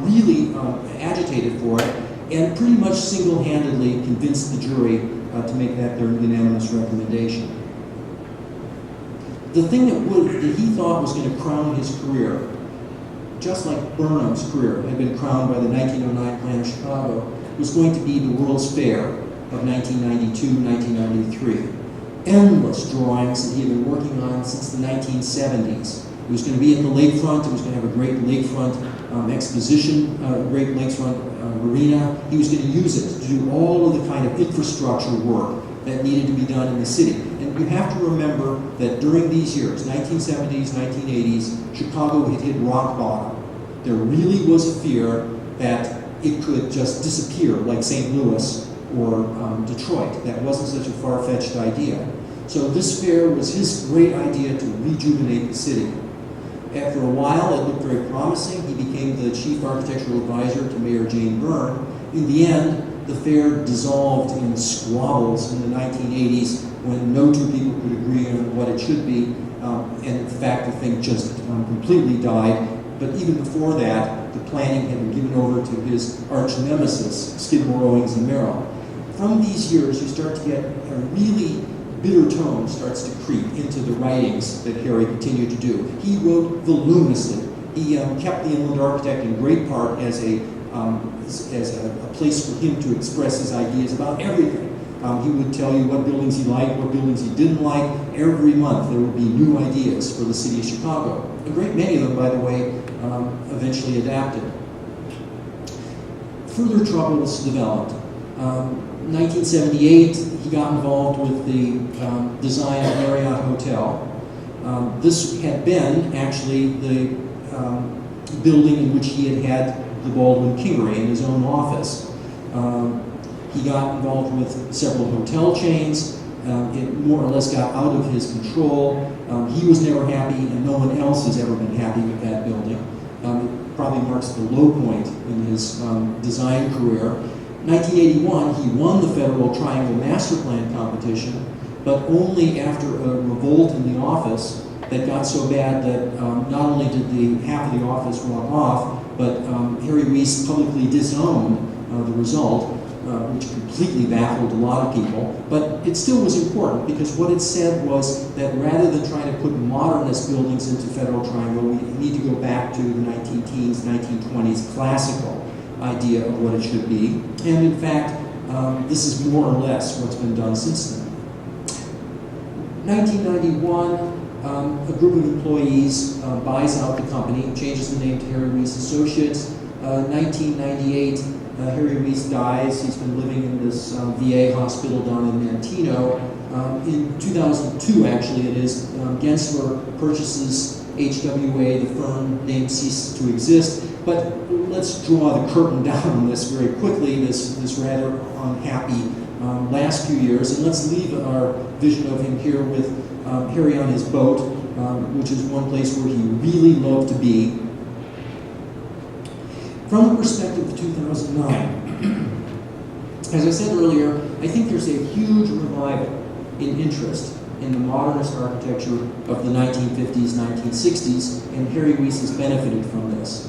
really agitated for it, and pretty much single-handedly convinced the jury to make that their unanimous recommendation. The thing that he thought was going to crown his career, just like Burnham's career had been crowned by the 1909 Plan of Chicago, was going to be the World's Fair of 1992-1993. Endless drawings that he had been working on since the 1970s. It was going to be at the lakefront. It was going to have a great lakefront exposition, great lakefront arena. He was going to use it to do all of the kind of infrastructure work that needed to be done in the city. And you have to remember that during these years, 1970s, 1980s, Chicago had hit rock bottom. There really was a fear that it could just disappear like St. Louis or Detroit. That wasn't such a far-fetched idea. So this fair was his great idea to rejuvenate the city. After a while, it looked very promising. He became the chief architectural advisor to Mayor Jane Byrne. In the end, the fair dissolved in squabbles in the 1980s when no two people could agree on what it should be, and in fact, the thing just completely died. But even before that, the planning had been given over to his arch nemesis, Skidmore, Owings and Merrill. From these years, you start to get a really bitter tone starts to creep into the writings that Harry continued to do. He wrote voluminously. He kept the Inland Architect in great part as a place for him to express his ideas about everything. He would tell you what buildings he liked, what buildings he didn't like. Every month there would be new ideas for the city of Chicago. A great many of them, by the way, eventually adapted. Further troubles developed. 1978, he got involved with the design of Marriott Hotel. This had been actually the building in which he had the Baldwin Kingery in his own office. He got involved with several hotel chains. It more or less got out of his control. He was never happy, and no one else has ever been happy with that building. It probably marks the low point in his design career. 1981, he won the federal Triangle Master Plan competition, but only after a revolt in the office that got so bad that not only did the half of the office walk off, but Harry Weiss publicly disowned the result, which completely baffled a lot of people. But it still was important because what it said was that rather than trying to put modernist buildings into Federal Triangle, we need to go back to the 19-teens, 1920s classical idea of what it should be. And in fact, this is more or less what's been done since then. 1991, a group of employees buys out the company, changes the name to Harry Weiss Associates. 1998, Harry Weiss dies. He's been living in this VA hospital down in Manteno. In 2002, actually, it is, Gensler purchases HWA, the firm name ceases to exist. But let's draw the curtain down on this very quickly, this rather unhappy last few years, and let's leave our vision of him here with Harry on his boat, which is one place where he really loved to be. From the perspective of 2009, as I said earlier, I think there's a huge revival in interest in the modernist architecture of the 1950s, 1960s, and Harry Weiss has benefited from this.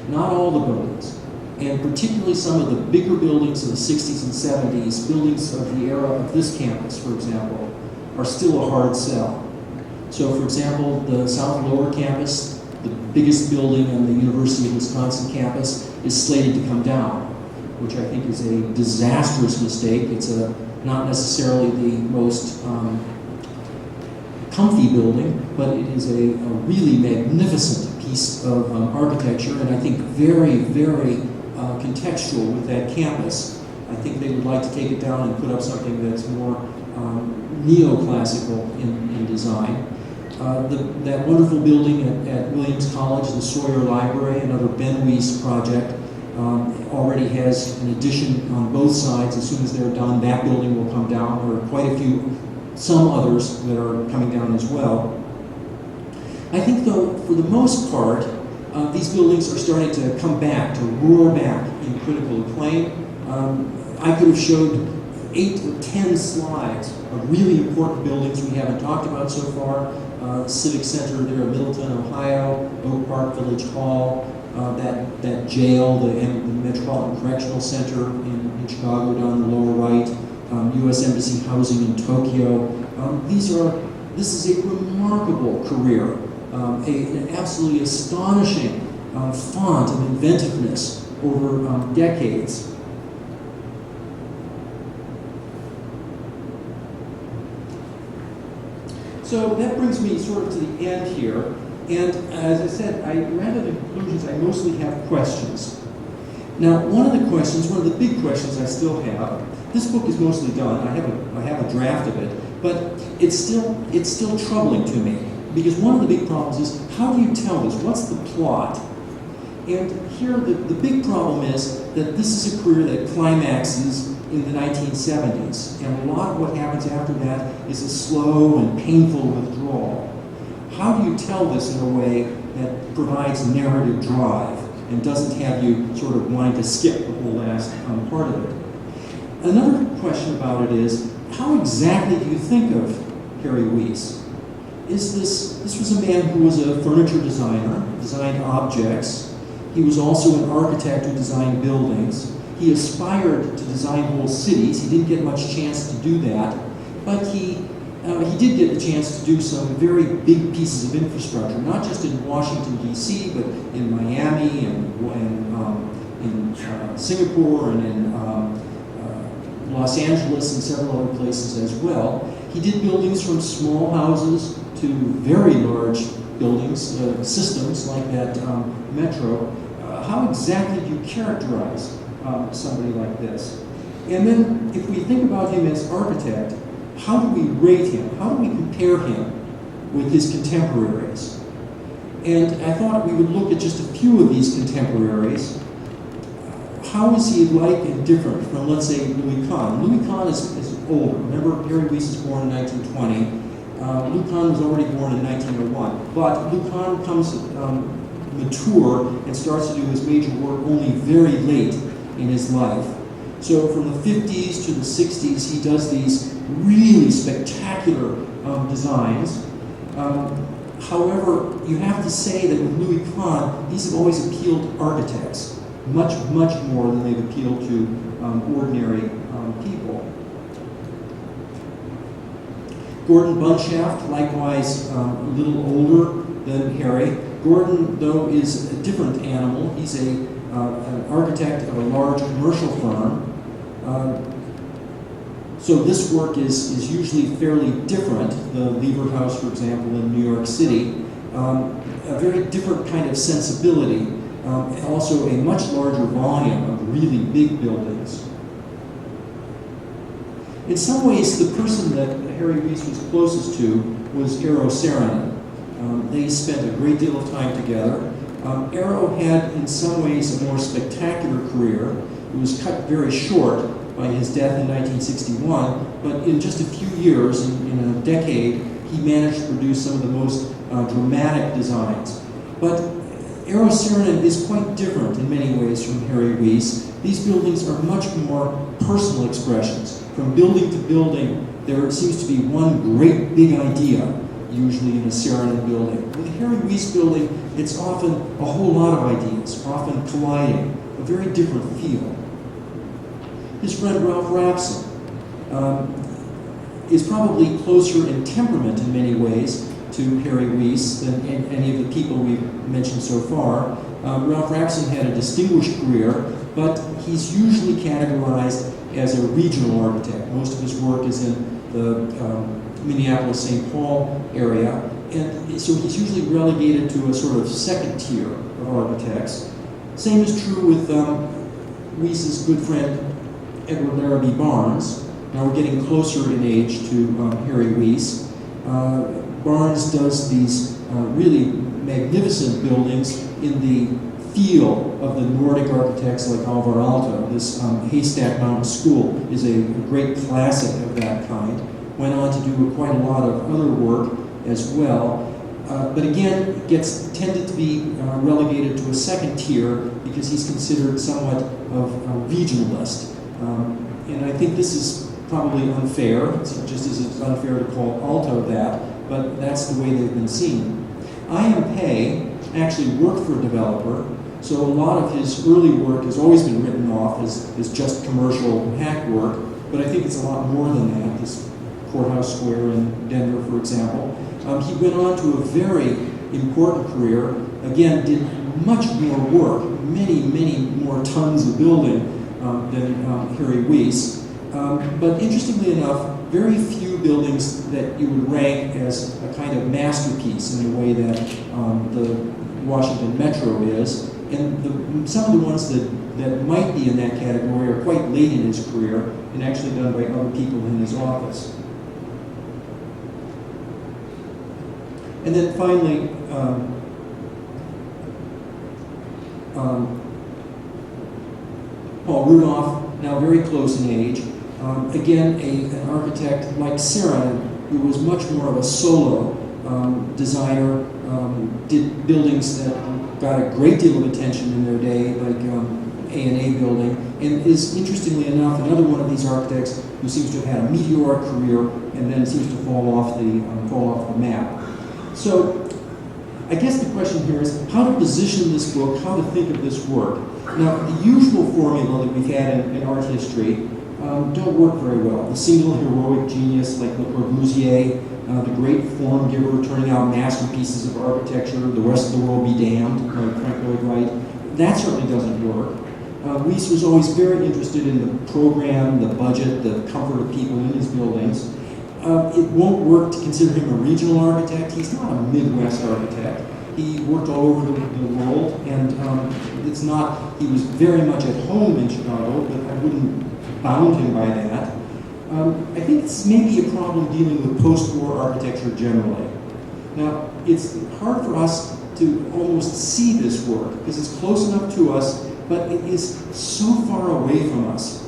Not all the buildings, and particularly some of the bigger buildings of the 60s and 70s, buildings of the era of this campus, for example, are still a hard sell. So, for example, the South Lower Campus, the biggest building on the University of Wisconsin campus, is slated to come down, which I think is a disastrous mistake. It's not necessarily the most comfy building, but it is a really magnificent piece of architecture, and I think very, very contextual with that campus. I think they would like to take it down and put up something that's more neoclassical in design. That wonderful building at Williams College, the Sawyer Library, another Ben Weiss project, already has an addition on both sides. As soon as they're done, that building will come down. There are quite a few, some others that are coming down as well. I think, though, for the most part, these buildings are starting to come back, to roar back in critical acclaim. I could have showed 8 or 10 slides of really important buildings we haven't talked about so far. Civic Center there in Middleton, Ohio, Oak Park Village Hall, that jail, the Metropolitan Correctional Center in Chicago down in the lower right, U.S. Embassy housing in Tokyo. This is a remarkable career, an absolutely astonishing font of inventiveness over decades. So that brings me sort of to the end here. And as I said, rather than conclusions, I mostly have questions. Now, one of the big questions I still have, this book is mostly done. I have a draft of it, but it's still troubling to me, because one of the big problems is, how do you tell this? What's the plot? And here the big problem is that this is a career that climaxes in the 1970s, and a lot of what happens after that is a slow and painful withdrawal. How do you tell this in a way that provides narrative drive and doesn't have you sort of wanting to skip the whole last part of it? Another question about it is, how exactly do you think of Harry Weese? This was a man who was a furniture designer, designed objects. He was also an architect who designed buildings. He aspired to design whole cities. He didn't get much chance to do that, but he did get a chance to do some very big pieces of infrastructure, not just in Washington, D.C., but in Miami and in Singapore and in Los Angeles and several other places as well. He did buildings from small houses to very large buildings, systems like that metro. How exactly do you characterize somebody like this? And then if we think about him as architect, how do we rate him? How do we compare him with his contemporaries? And I thought we would look at just a few of these contemporaries. How is he like and different from, let's say, Louis Kahn? Louis Kahn is older. Remember, Harry Weese was born in 1920. Louis Kahn was already born in 1901. But Louis Kahn becomes mature and starts to do his major work only very late in his life. So from the 50s to the 60s, he does these really spectacular designs. However, you have to say that with Louis Kahn, these have always appealed to architects, much more than they've appealed to ordinary people. Gordon Bunshaft, likewise a little older than Harry. Gordon, though, is a different animal. He's an architect of a large commercial firm. So this work is usually fairly different. The Lever House, for example, in New York City, a very different kind of sensibility, and also a much larger volume of really big buildings. In some ways, the person that Harry Weese was closest to was Eero Saarinen. They spent a great deal of time together. Eero had, in some ways, a more spectacular career. It was cut very short by his death in 1961, but in just a few years, in a decade, he managed to produce some of the most dramatic designs. But Eero Saarinen is quite different in many ways from Harry Weese. These buildings are much more personal expressions. From building to building, there seems to be one great big idea, usually in a Saarinen building. With a Harry Weese building, it's often a whole lot of ideas, often colliding, a very different feel. His friend Ralph Rapson is probably closer in temperament in many ways to Harry Weese than any of the people we've mentioned so far. Ralph Rapson had a distinguished career, but he's usually categorized as a regional architect. Most of his work is in the Minneapolis-St. Paul area, and so he's usually relegated to a sort of second tier of architects. Same is true with Weese's good friend Edward Larrabee Barnes. Now we're getting closer in age to Harry Weese. Barnes does these really magnificent buildings in the feel of the Nordic architects like Alvar Aalto. This Haystack Mountain School is a great classic of that kind. Went on to do quite a lot of other work as well. But again, gets tended to be relegated to a second tier because he's considered somewhat of a regionalist. And I think this is probably unfair, just as it's unfair to call Aalto that, but that's the way they've been seen. I.M. Pei actually worked for a developer, so a lot of his early work has always been written off as just commercial hack work, but I think it's a lot more than that. This Courthouse Square in Denver, for example. He went on to a very important career, again, did much more work, many more tons of building than Harry Weese. But interestingly enough, very few buildings that you would rank as a kind of masterpiece in the way that the Washington Metro is. And some of the ones that might be in that category are quite late in his career and actually done by other people in his office. And then finally, Paul Rudolph, now very close in age. Again, an architect like Sarah, who was much more of a solo designer, did buildings that got a great deal of attention in their day, like A&A building, and is, interestingly enough, another one of these architects who seems to have had a meteoric career and then seems to fall off the map. So, I guess the question here is how to position this book, how to think of this work. Now, the usual formula that we've had in art history don't work very well. The single heroic genius like Le Corbusier, the great form giver turning out masterpieces of architecture, the rest of the world be damned, like Frank Lloyd Wright, that certainly doesn't work. Wyss was always very interested in the program, the budget, the comfort of people in his buildings. It won't work to consider him a regional architect. He's not a Midwest architect. He worked all over the world, and it's not, he was very much at home in Chicago, but I wouldn't bound him by that. I think it's maybe a problem dealing with post-war architecture generally. Now, it's hard for us to almost see this work, because it's close enough to us, but it is so far away from us.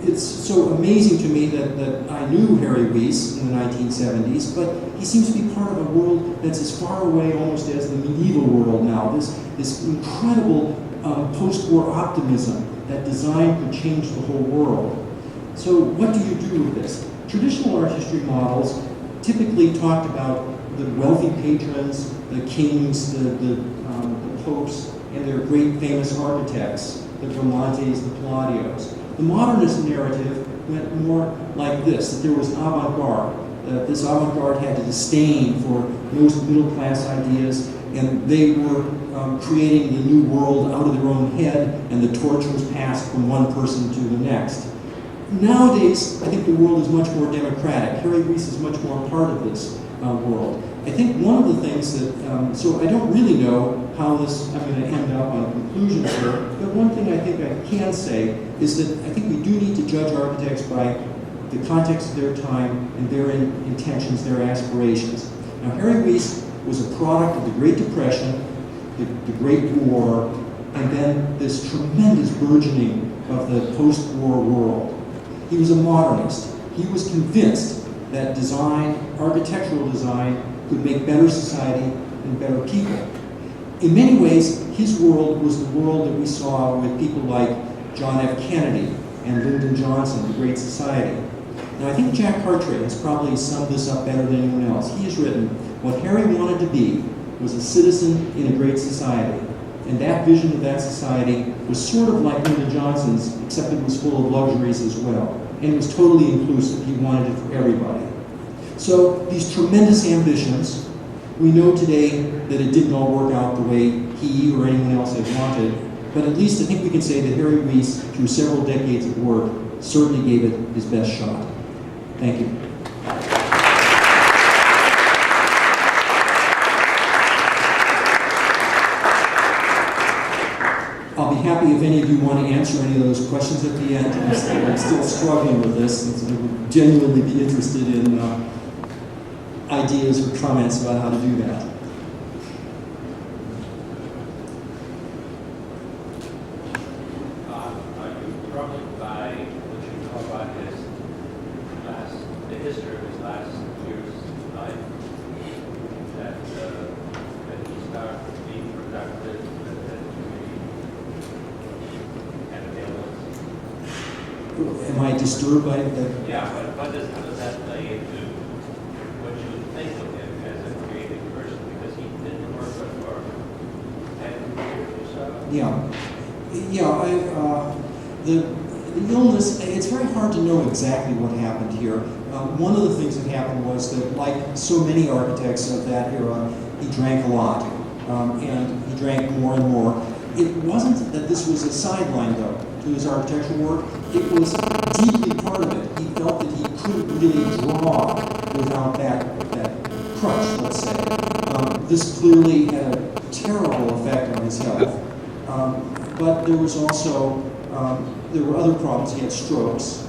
It's so amazing to me that I knew Harry Wyss in the 1970s, but he seems to be part of a world that's as far away almost as the medieval world now. This incredible post-war optimism that design could change the whole world. So what do you do with this? Traditional art history models typically talked about the wealthy patrons, the kings, the popes, and their great famous architects, the Bramantes, the Palladios. The modernist narrative went more like this, that there was avant-garde, that this avant-garde had a disdain for most middle-class ideas, and they were creating the new world out of their own head, and the torch was passed from one person to the next. Nowadays, I think the world is much more democratic. Harry Wyss is much more part of this world. I think one of the things that, so I don't really know how this, I'm going to end up on conclusions here, but one thing I think I can say is that I think we do need to judge architects by the context of their time and their intentions, their aspirations. Now, Harry Wyss was a product of the Great Depression, the Great War, and then this tremendous burgeoning of the post-war world. He was a modernist. He was convinced that design, architectural design, could make better society and better people. In many ways, his world was the world that we saw with people like John F. Kennedy and Lyndon Johnson, the Great Society. Now, I think Jack Hartray has probably summed this up better than anyone else. He has written, what Harry wanted to be was a citizen in a great society. And that vision of that society was sort of like Lyndon Johnson's, except it was full of luxuries as well. And it was totally inclusive. He wanted it for everybody. So these tremendous ambitions, we know today that it didn't all work out the way he or anyone else had wanted, but at least I think we can say that Harry Wyss, through several decades of work, certainly gave it his best shot. Thank you. I'll be happy if any of you want to answer any of those questions at the end. I'm still struggling with this, and so I would genuinely be interested in ideas or comments about how to do that. Are you troubled by what you know about the history of his last year's life? That he started being productive, that he had Am I disturbed by that? Yeah, but how does that play into what you think of him as a creative person? Because he didn't work for 10 years or so. The illness, it's very hard to know exactly what happened here. One of the things that happened was that, like so many architects of that era, he drank a lot, and he drank more and more. It wasn't that this was a sideline, though, to his architectural work. It was deeply part of it. He felt that he couldn't really draw without that crutch, let's say. This clearly had a terrible effect on his health. But there was also, there were other problems. He had strokes.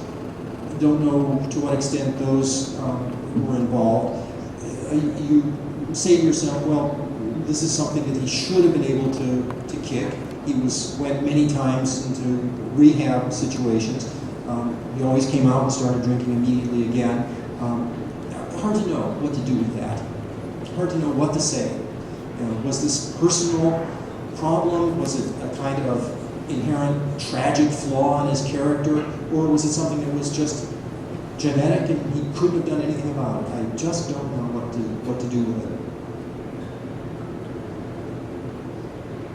I don't know to what extent those were involved. You say to yourself, well, this is something that he should have been able to kick. He went many times into rehab situations. He always came out and started drinking immediately again. Hard to know what to do with that. Hard to know what to say. Was this personal problem? Was it a kind of inherent tragic flaw in his character? Or was it something that was just genetic and he couldn't have done anything about it? I just don't know what to do with it.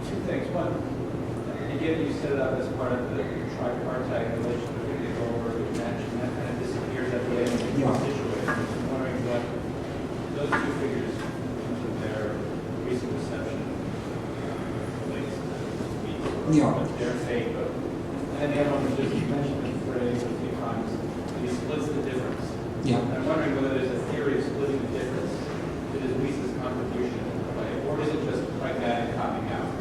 Two things. One, again, you set it up as part of the tripartite relationship. You go over the match, and that kind of disappears at the end of the situation. I'm wondering what those two figures, in terms of their recent reception, relates to their fate. And then the other one was just you mentioned the phrase a few times. He splits the difference. Yeah. And I'm wondering whether there's a theory of splitting the difference that is Weiss's contribution in the play, or is it just pragmatic copying out?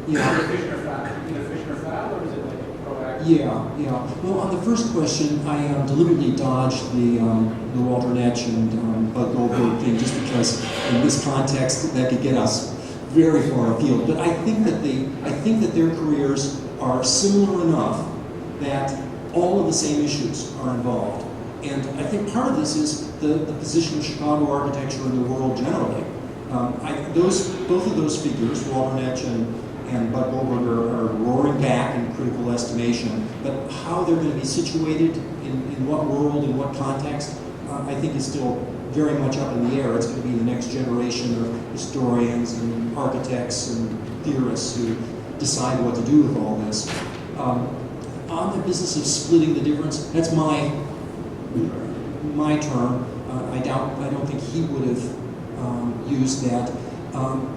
Yeah. Fisher foul, or is it like a proactive? Yeah. Well, on the first question, I deliberately dodged the Walter Netsch and Bud Goldberg thing just because in this context that could get us very far afield. But I think that their careers are similar enough that all of the same issues are involved. And I think part of this is the position of Chicago architecture in the world generally. Both of those figures, Walter Netsch and Bud Goldberg, are roaring back in critical estimation. But how they're going to be situated in what world, in what context, I think is still very much up in the air. It's going to be the next generation of historians and architects and theorists who decide what to do with all this. On the business of splitting the difference, that's my term. I don't think he would have used that.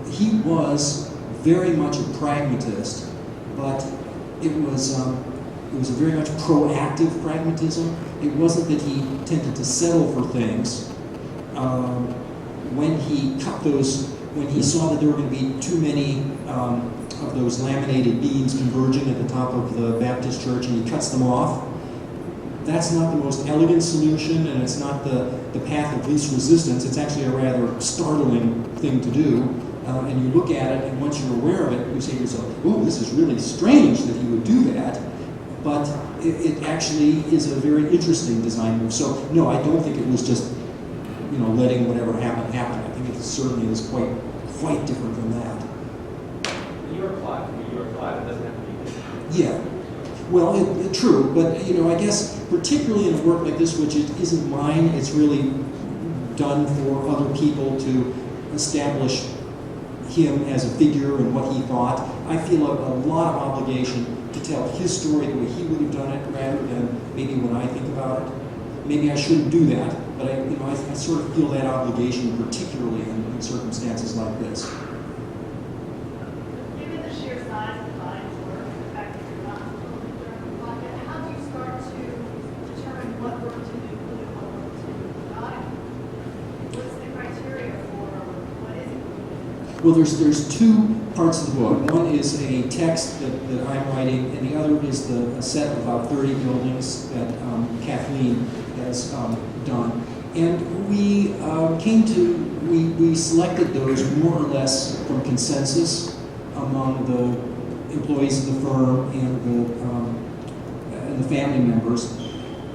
He was very much a pragmatist, but it was a very much proactive pragmatism. It wasn't that he tended to settle for things. When he saw that there were going to be too many of those laminated beams converging at the top of the Baptist church, and he cuts them off, that's not the most elegant solution, and it's not the path of least resistance. It's actually a rather startling thing to do. And you look at it, and once you're aware of it, you say to yourself, oh, this is really strange that he would do that. But it actually is a very interesting design move. So, no, I don't think it was just, letting whatever happen. I think it certainly is quite different from that. Your plot, it doesn't have to be different. Yeah. Well, true, but, I guess particularly in a work like this, which it isn't mine, it's really done for other people to establish him as a figure and what he thought. I feel a lot of obligation to tell his story the way he would have done it rather than maybe when I think about it. Maybe I shouldn't do that, but I sort of feel that obligation particularly in circumstances like this. Given the sheer size of the body's work, the fact that you're not fully during the pocket, how do you start to determine what work to do and what work to not include? What's the criteria for what is included? Well, there's two parts of the book. One is a text that I'm writing, and the other is a set of about 30 buildings that Kathleen has done. And we we selected those more or less from consensus among the employees of the firm and the family members.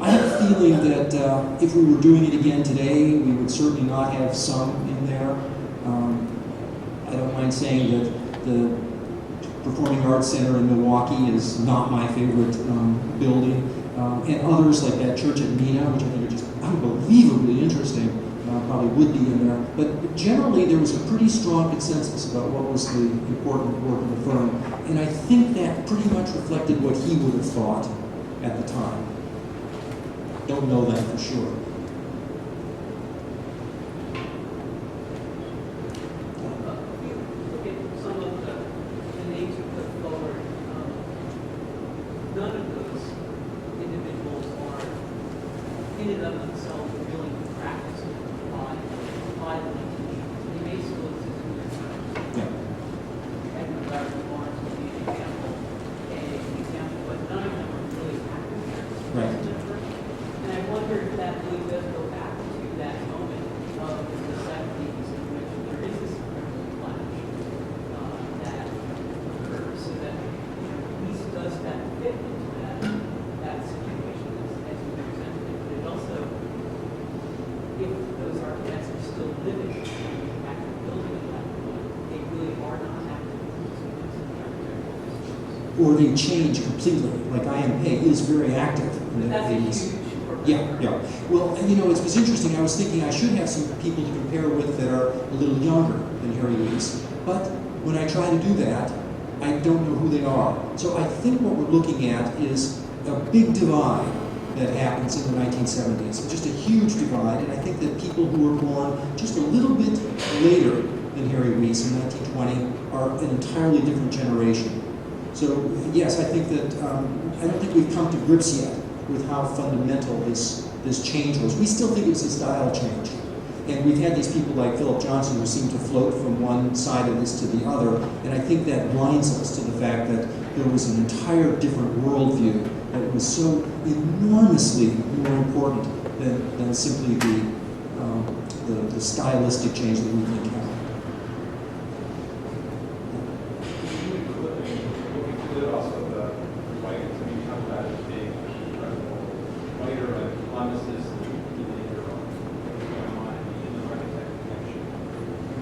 I have a feeling that if we were doing it again today, we would certainly not have some in there. I don't mind saying that the Performing Arts Center in Milwaukee is not my favorite building. And others like that church at Mina, which I think are just unbelievably interesting, probably would be in there. But generally, there was a pretty strong consensus about what was the important work of the firm. And I think that pretty much reflected what he would have thought at the time. Don't know that for sure. Look at some of the names you put forward. None of those individuals are in and of themselves really practicing by the teaching. They may still exist in their terms. Yeah. Edward Larry Barnes would be an example, but none of them are really active. Right. And I wonder if that would or they change completely. Like IMP is very active in the That's a 80s. huge program. Yeah. Well, you know, it was interesting. I was thinking I should have some people to compare with that are a little younger than Harry Weiss, but when I try to do that, I don't know who they are. So I think what we're looking at is a big divide that happens in the 1970s, just a huge divide, and I think that people who were born just a little bit later than Harry Weiss in 1920 are an entirely different generation. So yes, I think that, I don't think we've come to grips yet with how fundamental this change was. We still think it's a style change. And we've had these people like Philip Johnson who seem to float from one side of this to the other, and I think that blinds us to the fact that there was an entire different worldview that was so enormously more important than simply the stylistic change that we think happened. We include also the white, I mean, you talk about it as being incredible whiter and Columbus's leader on what's going on in the architect connection.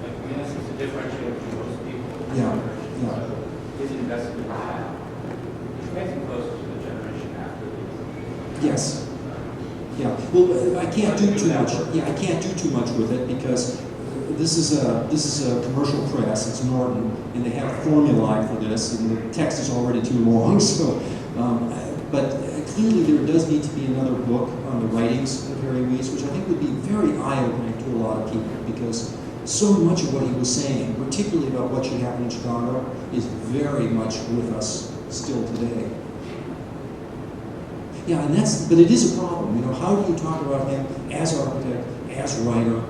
Like, in essence, to differentiate from most people. Yeah. So his investment in that, which makes him closer to the generation after these. Yes. Yeah. Well, I can't do too much. Yeah, I can't do too much with it because this is a commercial press. It's Norton, and they have a formulae for this, and the text is already too long. So, but clearly there does need to be another book on the writings of Harry Weiss, which I think would be very eye-opening to a lot of people because so much of what he was saying, particularly about what should happen in Chicago, is very much with us still today. Yeah, but it is a problem. You know, how do you talk about him as architect, as writer,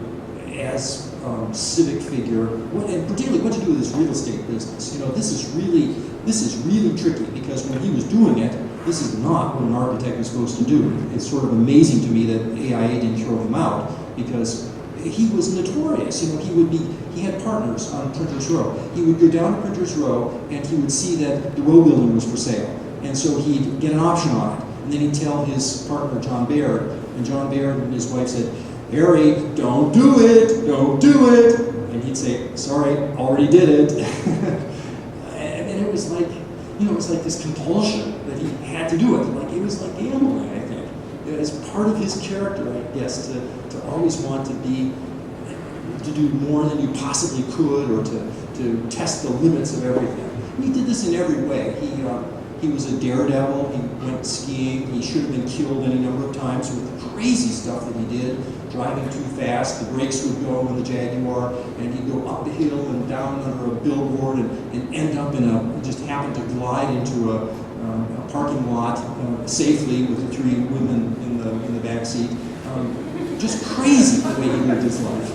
as civic figure, and particularly what to do with his real estate business? You know, this is really tricky because when he was doing it, this is not what an architect is supposed to do. It's sort of amazing to me that AIA didn't throw him out because he was notorious. You know, he had partners on Printers Row. He would go down to Printers Row and he would see that the Row building was for sale, and so he'd get an option on it. And then he'd tell his partner, John Baird, and John Baird and his wife said, "Harry, don't do it, don't do it." And he'd say, "Sorry, already did it." And it was like, you know, it was like this compulsion that he had to do it. Like, it was like gambling, I think. It's part of his character, I guess, to always want to do more than you possibly could, or to test the limits of everything. And he did this in every way. He was a daredevil. He went skiing. He should have been killed any number of times with the crazy stuff that he did, driving too fast. The brakes would go in the Jaguar, and he'd go up the hill and down under a billboard and end up just happened to glide into a parking lot safely with the 3 women in the back seat. Just crazy the way he lived his life.